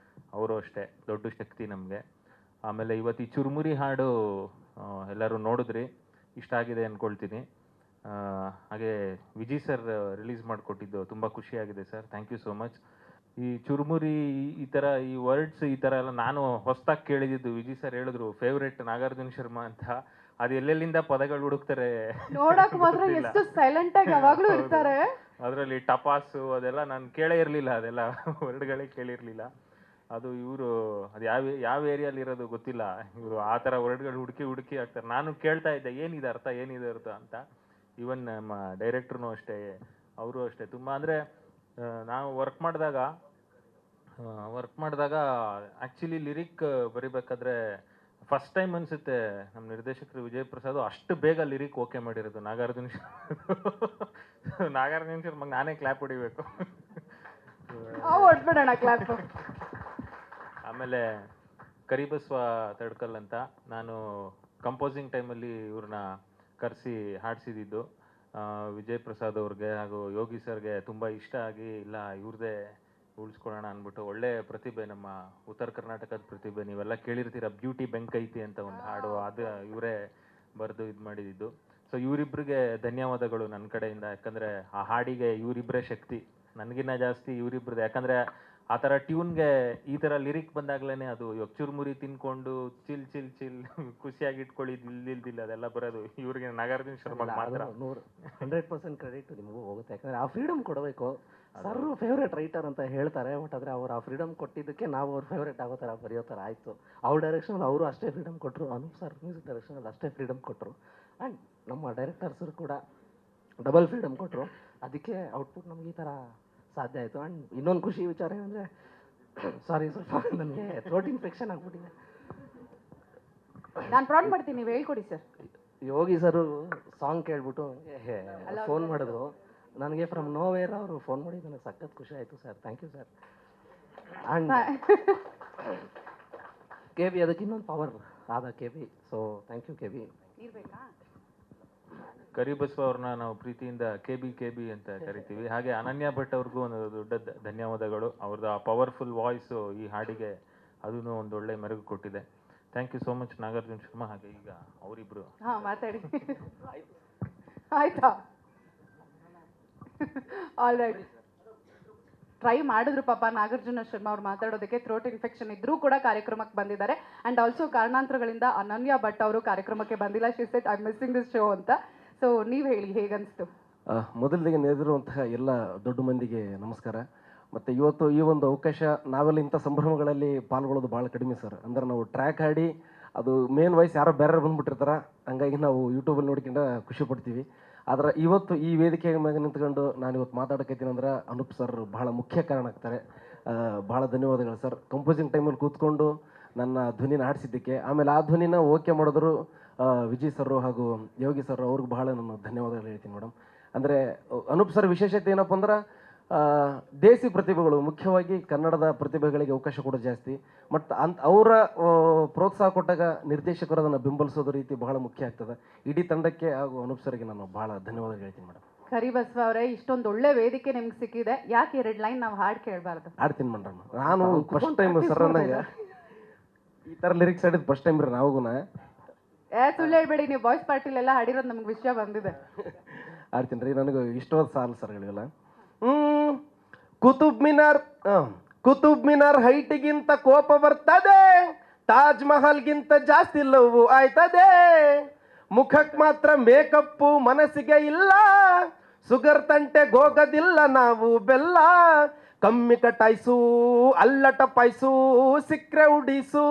ಅವರು ಅಷ್ಟೇ ದೊಡ್ಡ ಶಕ್ತಿ ನಮಗೆ. ಆಮೇಲೆ ಇವತ್ತು ಈ ಚುರುಮುರಿ ಹಾಡು ಎಲ್ಲರೂ ನೋಡಿದ್ರಿ, ಇಷ್ಟ ಆಗಿದೆ ಅಂದ್ಕೊಳ್ತೀನಿ. ಹಾಗೆ ವಿಜಯ್ ಸರ್ ರಿಲೀಸ್ ಮಾಡಿಕೊಟ್ಟಿದ್ದು ತುಂಬ ಖುಷಿಯಾಗಿದೆ sir, thank you so much. ಈ ಚುರುಮುರಿ ಈ ಥರ ಈ ವರ್ಡ್ಸ್ ಈ ಥರ ಎಲ್ಲ ನಾನು ಹೊಸದಾಗಿ ಕೇಳಿದ್ದು. ವಿಜಯ್ ಸರ್ ಹೇಳಿದ್ರು ಫೇವ್ರೇಟ್ ನಾಗಾರ್ಜುನ ಶರ್ಮಾ ಅಂತ. ಅದು ಎಲ್ಲೆಲ್ಲಿಂದ ಪದಗಳು ಹುಡುಕ್ತಾರೆ ನೋಡಕ್ ಮಾತ್ರ ಎಷ್ಟು ಸೈಲೆಂಟ್ ಆಗಿ ಯಾವಾಗ್ಲೂ ಇರ್ತಾರೆ. ಅದರಲ್ಲಿ ಟಪಾಸು ಅದೆಲ್ಲ ನಾನು ಕೇಳೇ ಇರಲಿಲ್ಲ, ಅದೆಲ್ಲ ವರ್ಡ್ಗಳೇ ಕೇಳಿರಲಿಲ್ಲ. ಅದು ಇವರು ಅದು ಯಾವ ಏರಿಯಲ್ಲಿ ಇರೋದು ಗೊತ್ತಿಲ್ಲ, ಇವರು ಆ ಥರ ವರ್ಡ್ಗಳು ಹುಡುಕಿ ಹಾಕ್ತಾರೆ. ನಾನು ಕೇಳ್ತಾ ಇದ್ದೆ ಏನಿದೆ ಅರ್ಥ ಅಂತ. ಈವನ್ ನಮ್ಮ ಡೈರೆಕ್ಟ್ರೂ ಅಷ್ಟೇ, ಅವರು ಅಷ್ಟೇ ತುಂಬ. ಅಂದರೆ ನಾವು ವರ್ಕ್ ಮಾಡಿದಾಗ ಆ್ಯಕ್ಚುಲಿ ಲಿರಿಕ್ ಬರಿಬೇಕಾದ್ರೆ ಫಸ್ಟ್ ಟೈಮ್ ಅನಿಸುತ್ತೆ ನಮ್ಮ ನಿರ್ದೇಶಕರು ವಿಜಯ್ ಪ್ರಸಾದ್ ಅಷ್ಟು ಬೇಗ ಲಿರಿಕ್ ಓಕೆ ಮಾಡಿರೋದು. ನಾಗಾರ್ಜುನ ಶರ್ಮಾಗ ನಾನೇ ಕ್ಲಾಪ್ ಹೊಡಿಬೇಕು. ಆಮೇಲೆ ಕರಿಬಸ್ವ ತಡ್ಕಲ್ ಅಂತ ನಾನು ಕಂಪೋಸಿಂಗ್ ಟೈಮಲ್ಲಿ ಇವ್ರನ್ನ ಕರೆಸಿ ಹಾಡಿಸಿದ್ದು. ವಿಜಯ್ ಪ್ರಸಾದ್ ಅವ್ರಿಗೆ ಹಾಗೂ ಯೋಗಿ ಸರ್ಗೆ ತುಂಬ ಇಷ್ಟ ಆಗಿ, ಇಲ್ಲ ಇವ್ರದ್ದೇ ಉಳಿಸ್ಕೊಳ್ಳೋಣ ಅಂದ್ಬಿಟ್ಟು. ಒಳ್ಳೆ ಪ್ರತಿಭೆ, ನಮ್ಮ ಉತ್ತರ ಕರ್ನಾಟಕದ ಪ್ರತಿಭೆ. ನೀವೆಲ್ಲ ಕೇಳಿರ್ತೀರ ಬ್ಯೂಟಿ ಬೆಂಕೈತಿ ಅಂತ ಒಂದು ಹಾಡು, ಅದು ಇವರೇ ಬರೆದು ಇದು ಮಾಡಿದ್ದು. ಸೊ ಇವರಿಬ್ಬರಿಗೆ ಧನ್ಯವಾದಗಳು ನನ್ನ ಕಡೆಯಿಂದ. ಯಾಕಂದರೆ ಆ ಹಾಡಿಗೆ ಇವರಿಬ್ಬರೇ ಶಕ್ತಿ, ನನಗಿನ್ನ ಜಾಸ್ತಿ ಇವರಿಬ್ರದ್ದು. ಯಾಕಂದರೆ ಆ ಥರ ಟ್ಯೂನ್ಗೆ ಈ ಥರ ಲಿರಿಕ್ ಬಂದಾಗ್ಲೇ ಅದು ಇವಾಗ ಚುರುಮುರಿ ತಿನ್ಕೊಂಡು ಚಿಲ್ ಚಿಲ್ ಚಿಲ್ ಖುಷಿಯಾಗಿ ಇಟ್ಕೊಳ್ಳಿದ್ದು ಇಲ್ದಿಲ್ಲ ಅದೆಲ್ಲ ಬರೋದು ಇವ್ರಿಗೆ ನಾಗಾರ್ಜುನ ಶರ್ಮಾಗೆ ಮಾತ್ರ. 100% ಕ್ರೆಡಿಟ್ ನಿಮಗೂ ಹೋಗುತ್ತೆ. ಯಾಕಂದರೆ ಆ ಫ್ರೀಡಮ್ ಕೊಡಬೇಕು. ಸರ್ ಫೇವ್ರೇಟ್ ರೈಟರ್ ಅಂತ ಹೇಳ್ತಾರೆ, ಬಟ್ ಆದರೆ ಅವ್ರು ಆ ಫ್ರೀಡಮ್ ಕೊಟ್ಟಿದ್ದಕ್ಕೆ ನಾವು ಅವ್ರ ಫೇವ್ರೇಟ್ ಆಗೋ ಥರ ಬರೆಯೋ ಥರ ಆಯಿತು. ಅವ್ರ ಡೈರೆಕ್ಷನಲ್ಲಿ ಅವರು ಅಷ್ಟೇ ಫ್ರೀಡಮ್ ಕೊಟ್ಟರು, ಅನೂಪ್ ಸರ್ ಮ್ಯೂಸಿಕ್ ಡೈರೆಕ್ಷನಲ್ಲಿ ಅಷ್ಟೇ ಫ್ರೀಡಮ್ ಕೊಟ್ಟರು. ಆ್ಯಂಡ್ ನಮ್ಮ ಡೈರೆಕ್ಟರ್ಸರು ಕೂಡ ಡಬಲ್ ಫ್ರೀಡಮ್ ಕೊಟ್ಟರು. ಅದಕ್ಕೆ ಔಟ್ಪುಟ್ ನಮ್ಗೆ ಈ ಥರ ಸಾಧ್ಯ ಆಯಿತು. ಆ್ಯಂಡ್ ಇನ್ನೊಂದು ಖುಷಿ ವಿಚಾರ ಏನಂದರೆ, ಸಾರಿ ಸ್ವಲ್ಪ ನನಗೆ ಥ್ರೋಟ್ ಇನ್ಫೆಕ್ಷನ್ ಆಗಿಬಿಟ್ಟಿದೆ. ನಾನು ಪ್ರಾಡ್ ಮಾಡ್ತೀನಿ, ನೀವು ಹೇಳ್ಕೊಡಿ ಸರ್. ಯೋಗಿ ಸರು ಸಾಂಗ್ ಕೇಳ್ಬಿಟ್ಟು ಫೋನ್ ಮಾಡಿದ್ರು ನನಗೆ. ಫ್ರಮ್ ನೋವೇರ್ ಅವರು ಫೋನ್ ಮಾಡಿ ನನಗೆ ಸಖತ್ ಖುಷಿ ಆಯಿತು sir. Thank you sir. And K B ಅದಕ್ಕೆ ಇನ್ನೊಂದು ಪವರ್ ಆದ K B. So thank you K B. Karibasava ಅವ್ರನ್ನ ನಾವು ಪ್ರೀತಿಯಿಂದ ಕೆ ಬಿ ಅಂತ ಕರಿತೀವಿ. ಹಾಗೆ ಅನನ್ಯ ಭಟ್ ಅವ್ರಿಗೂ ಒಂದು ದೊಡ್ಡ ಧನ್ಯವಾದಗಳು. ಅವ್ರದ್ದು ಆ ಪವರ್ಫುಲ್ ವಾಯ್ಸು ಈ ಹಾಡಿಗೆ ಅದೂ ಒಂದು ಒಳ್ಳೆ ಮೆರುಗು ಕೊಟ್ಟಿದೆ. Thank you so much Nagarjuna Sharma. ಹಾಗೆ ಈಗ ಅವರಿಬ್ರು ಮಾತಾಡಿ ಆಯ್ತಾ? All right. ಟ್ರೈ ಮಾಡಿದ್ರು ಪಾಪ ನಾಗಾರ್ಜುನ ಶರ್ಮಾ ಅವ್ರು ಮಾತಾಡೋದಕ್ಕೆ. ಥ್ರೋಟ್ ಇನ್ಫೆಕ್ಷನ್ ಇದ್ರೂ ಕೂಡ ಕಾರ್ಯಕ್ರಮಕ್ಕೆ ಬಂದಿದ್ದಾರೆ. ಆ್ಯಂಡ್ ಆಲ್ಸೋ ಕಾರಣಾಂತರಗಳಿಂದ ಅನನ್ಯ ಭಟ್ ಅವರು ಕಾರ್ಯಕ್ರಮಕ್ಕೆ ಬಂದಿಲ್ಲ. She said I missing this show ಅಂತ. ಸೊ ನೀವು ಹೇಳಿ, ಹೇಗನ್ನಿಸ್ತು? ಮೊದಲಿಗೆ ನೆರೆದಿರುವಂತಹ ಎಲ್ಲ ದೊಡ್ಡ ಮಂದಿಗೆ ನಮಸ್ಕಾರ. ಮತ್ತು ಇವತ್ತು ಈ ಒಂದು ಅವಕಾಶ, ನಾವೆಲ್ಲ ಇಂಥ ಸಂಭ್ರಮಗಳಲ್ಲಿ ಪಾಲ್ಗೊಳ್ಳೋದು ಭಾಳ ಕಡಿಮೆ ಸರ್. ಅಂದ್ರೆ ನಾವು ಟ್ರ್ಯಾಕ್ ಹಾಡಿ ಅದು ಮೇನ್ ವಾಯ್ಸ್ ಯಾರೋ ಬೇರೆ ಬಂದುಬಿಟ್ಟಿರ್ತಾರೆ, ಹಂಗಾಗಿ ನಾವು ಯೂಟ್ಯೂಬಲ್ಲಿ ನೋಡ್ಕೊಂಡು ಖುಷಿ ಪಡ್ತೀವಿ. ಆದ್ರೆ ಇವತ್ತು ಈ ವೇದಿಕೆ ಮ್ಯಾಗ ನಿಂತ್ಕೊಂಡು ನಾನು ಇವತ್ತು ಮಾತಾಡಕತ್ತೀನಿ ಅಂದ್ರೆ ಅನೂಪ್ ಸರ್ ಭಾಳ ಮುಖ್ಯ ಕಾರಣ ಆಗ್ತಾರೆ. ಭಾಳ ಧನ್ಯವಾದಗಳು ಸರ್. ಕಂಪೋಸಿಂಗ್ ಟೈಮಲ್ಲಿ ಕೂತ್ಕೊಂಡು ನನ್ನ ಧ್ವನಿನ ಹಾಡಿಸಿದ್ದಕ್ಕೆ. ಆಮೇಲೆ ಆ ಧ್ವನಿನ ಓಕೆ ಮಾಡಿದ್ರು ವಿಜಯ್ ಸರ್ ಹಾಗೂ ಯೋಗಿ ಸರ್, ಅವ್ರಿಗೆ ಭಾಳ ನಾನು ಧನ್ಯವಾದಗಳು ಹೇಳ್ತೀನಿ ಮೇಡಮ್. ಅಂದರೆ ಅನೂಪ್ ಸರ್ ವಿಶೇಷತೆ ಏನಪ್ಪ ಅಂದ್ರೆ ದೇಸಿ ಪ್ರತಿಭೆಗಳು, ಮುಖ್ಯವಾಗಿ ಕನ್ನಡದ ಪ್ರತಿಭೆಗಳಿಗೆ ಅವಕಾಶ ಕೊಡೋದು ಜಾಸ್ತಿ. ಮತ್ತು ಅವರ ಪ್ರೋತ್ಸಾಹ ಕೊಟ್ಟಾಗ ನಿರ್ದೇಶಕರು ಅದನ್ನು ಬೆಂಬಲಿಸೋದು ರೀತಿ ಬಹಳ ಮುಖ್ಯ ಆಗ್ತದೆ. ಇಡೀ ತಂಡಕ್ಕೆ ಹಾಗೂ ಅನೂಪ್ ಸರ್ಗೆ ನಾನು ಭಾಳ ಧನ್ಯವಾದಗಳು ಹೇಳ್ತೀನಿ ಮೇಡಮ್. ಕರಿಬಸವ ಅವರೇ, ಇಷ್ಟೊಂದು ಒಳ್ಳೆ ವೇದಿಕೆ ನಿಮ್ಗೆ ಸಿಕ್ಕಿದೆ, ಯಾಕೆ 2 ಲೈನ್ ನಾವು ಹಾಡು ಕೇಳಬಾರ್ದು? ಹಾಡ್ತೀನಿ ಮೇಡಮ್. ನಾನು ಫಸ್ಟ್ ಟೈಮ್ ಸರ್ ಅನ್ನಂಗೆ ಈ ಥರ ಲಿರಿಕ್ಸ್ ಹಾಡಿದ್ದು ಫಸ್ಟ್ ಟೈಮ್ ರೀ ನಾವುಗುನ. ಸುಳ್ಳು ಹೇಳ್ಬೇಡಿ, ನೀವು ಬಾಯ್ಸ್ ಪಾರ್ಟಿಲೆಲ್ಲ ಹಾಡಿರೋದು ನಮ್ಗೆ ವಿಷಯ ಬಂದಿದೆ. ಹಾಡ್ತೀನಿ ರೀ. ನನಗೆ ಇಷ್ಟವಾದ ಸಾಲು ಸರ್ಗಳಿಗೆಲ್ಲ. ಕುತುಬ್ ಮಿನಾರ್ ಹೈಟ್ಗಿಂತ ಕೋಪ ಬರ್ತದೆ, ತಾಜ್ ಮಹಲ್ಗಿಂತ ಜಾಸ್ತಿ ಲವ್ ಆಯ್ತದೆ. ಮುಖಕ್ಕೆ ಮಾತ್ರ ಮೇಕಪ್ಪು ಮನಸ್ಸಿಗೆ ಇಲ್ಲ, ಸುಗರ್ ತಂಟೆಗೆ ಹೋಗೋದಿಲ್ಲ ನಾವು ಬೆಲ್ಲ. ಕಮ್ಮಿ ಕಟಾಯ್ಸು ಅಲ್ಲ ಟಪಾಯ್ಸು, ಸಿಕ್ರೆ ಉಡಿಸು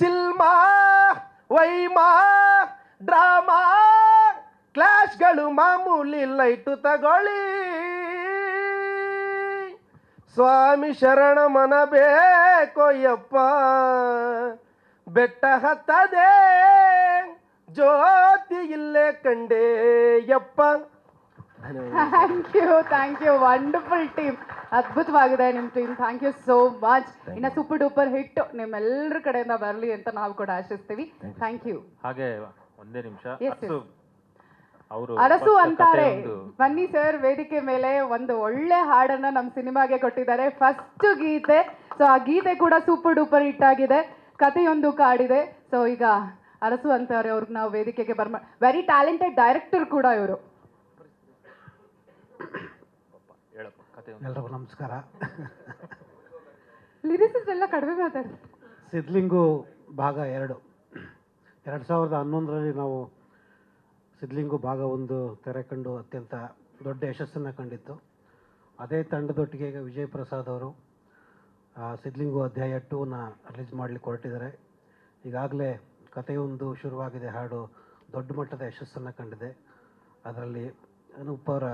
ಚಿಲ್ಮಾ ವೈಮಾ ಡ್ರಾಮಾ. ಕ್ಲಾಶ್ಗಳು ಮಾಮೂಲಿ, ಲೈಟು ತಗೊಳ್ಳಿ. ಸ್ವಾಮಿ ಶರಣ ಮನ ಬೇಕೋಯಪ್ಪ, ಬೆಟ್ಟ ಹತ್ತದೆ ಜ್ಯೋತಿ ಇಲ್ಲೇ ಕಂಡೇ ಯಪ್ಪ. Thank you wonderful team. ಅದ್ಭುತವಾಗಿದೆ ನಿಮ್ಮ team. Thank you so much. ಇನ್ನು ಸೂಪರ್ ಡೂಪರ್ ಹಿಟ್ ನಿಮ್ಮೆಲ್ಲರ ಕಡೆಯಿಂದ ಬರಲಿ ಅಂತ ನಾವು ಕೂಡ ಆಶಿಸ್ತೀವಿ. Thank you. ಹಾಗೆ ಒಂದೇ ನಿಮಿಷ, ಅರಸು ಅಂತಾರೆ. ಬನ್ನಿ ಸರ್, ವೇದಿಕೆ ಮೇಲೆ ಒಂದು ಒಳ್ಳೆ ಹಾಡನ್ನ ನಮ್ಮ ಸಿನಿಮಾಗೆ ಕೊಟ್ಟಿದ್ದಾರೆ, ಫಸ್ಟ್ ಗೀತೆ. ಸೊ ಆ ಗೀತೆ ಕೂಡ ಸೂಪರ್ ಡೂಪರ್ ಹಿಟ್ ಆಗಿದೆ, ಕಥೆಯೊಂದು ಕಾಡಿದೆ. ಸೊ ಈಗ ಅರಸು ಅಂತಾರೆ ಅವ್ರಿಗೆ ನಾವು ವೇದಿಕೆಗೆ ವೆರಿ ಟ್ಯಾಲೆಂಟೆಡ್ ಡೈರೆಕ್ಟರ್ ಕೂಡ ಇವರು. ಎಲ್ರಿಗೂ ನಮಸ್ಕಾರ. ಲಿರಿಸಿಸ್ ಎಲ್ಲ ಕಡಿಮೆ ಮಾತಾಡಿ. ಸಿದ್ಲಿಂಗು ಭಾಗ 2 2011ರಲ್ಲಿ ನಾವು ಸಿದ್ಲಿಂಗು ಭಾಗ 1 ತೆರೆ ಕಂಡು ಅತ್ಯಂತ ದೊಡ್ಡ ಯಶಸ್ಸನ್ನು ಕಂಡಿತ್ತು. ಅದೇ ತಂಡದೊಟ್ಟಿಗೆ ಈಗ ವಿಜಯ್ ಪ್ರಸಾದ್ ಅವರು ಸಿದ್ಲಿಂಗು ಅಧ್ಯಾಯ 2ನ ರಿಲೀಸ್ ಮಾಡಲಿಕ್ಕೆ ಹೊರಟಿದ್ದಾರೆ. ಈಗಾಗಲೇ ಕಥೆಯೊಂದು ಶುರುವಾಗಿದೆ, ಹಾಡು ದೊಡ್ಡ ಮಟ್ಟದ ಯಶಸ್ಸನ್ನು ಕಂಡಿದೆ. ಅದರಲ್ಲಿ ಅನೂಪ್ ಅವರ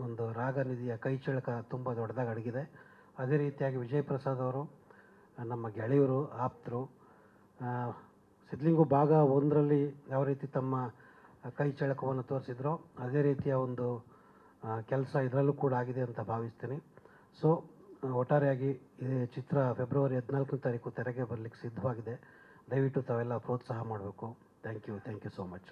ಒಂದು ರಾಗನಿಧಿಯ ಕೈ ಚಳಕ ತುಂಬ ದೊಡ್ಡದಾಗಿ ಅಡಗಿದೆ. ಅದೇ ರೀತಿಯಾಗಿ ವಿಜಯ್ ಪ್ರಸಾದ್ ಅವರು ನಮ್ಮ ಗೆಳೆಯರು, ಆಪ್ತರು. ಸಿದ್ಲಿಂಗು ಭಾಗ 1ರಲ್ಲಿ ಯಾವ ರೀತಿ ತಮ್ಮ ಕೈ ಚಳಕವನ್ನು ತೋರಿಸಿದ್ರೋ ಅದೇ ರೀತಿಯ ಒಂದು ಕೆಲಸ ಇದರಲ್ಲೂ ಕೂಡ ಆಗಿದೆ ಅಂತ ಭಾವಿಸ್ತೀನಿ. ಸೊ ಒಟ್ಟಾರೆಯಾಗಿ ಈ ಚಿತ್ರ ಫೆಬ್ರವರಿ 14ನೇ ತಾರೀಕು ತೆರೆಗೆ ಬರಲಿಕ್ಕೆ ಸಿದ್ಧವಾಗಿದೆ. ದಯವಿಟ್ಟು ತಾವೆಲ್ಲ ಪ್ರೋತ್ಸಾಹ ಮಾಡಬೇಕು. Thank you so much.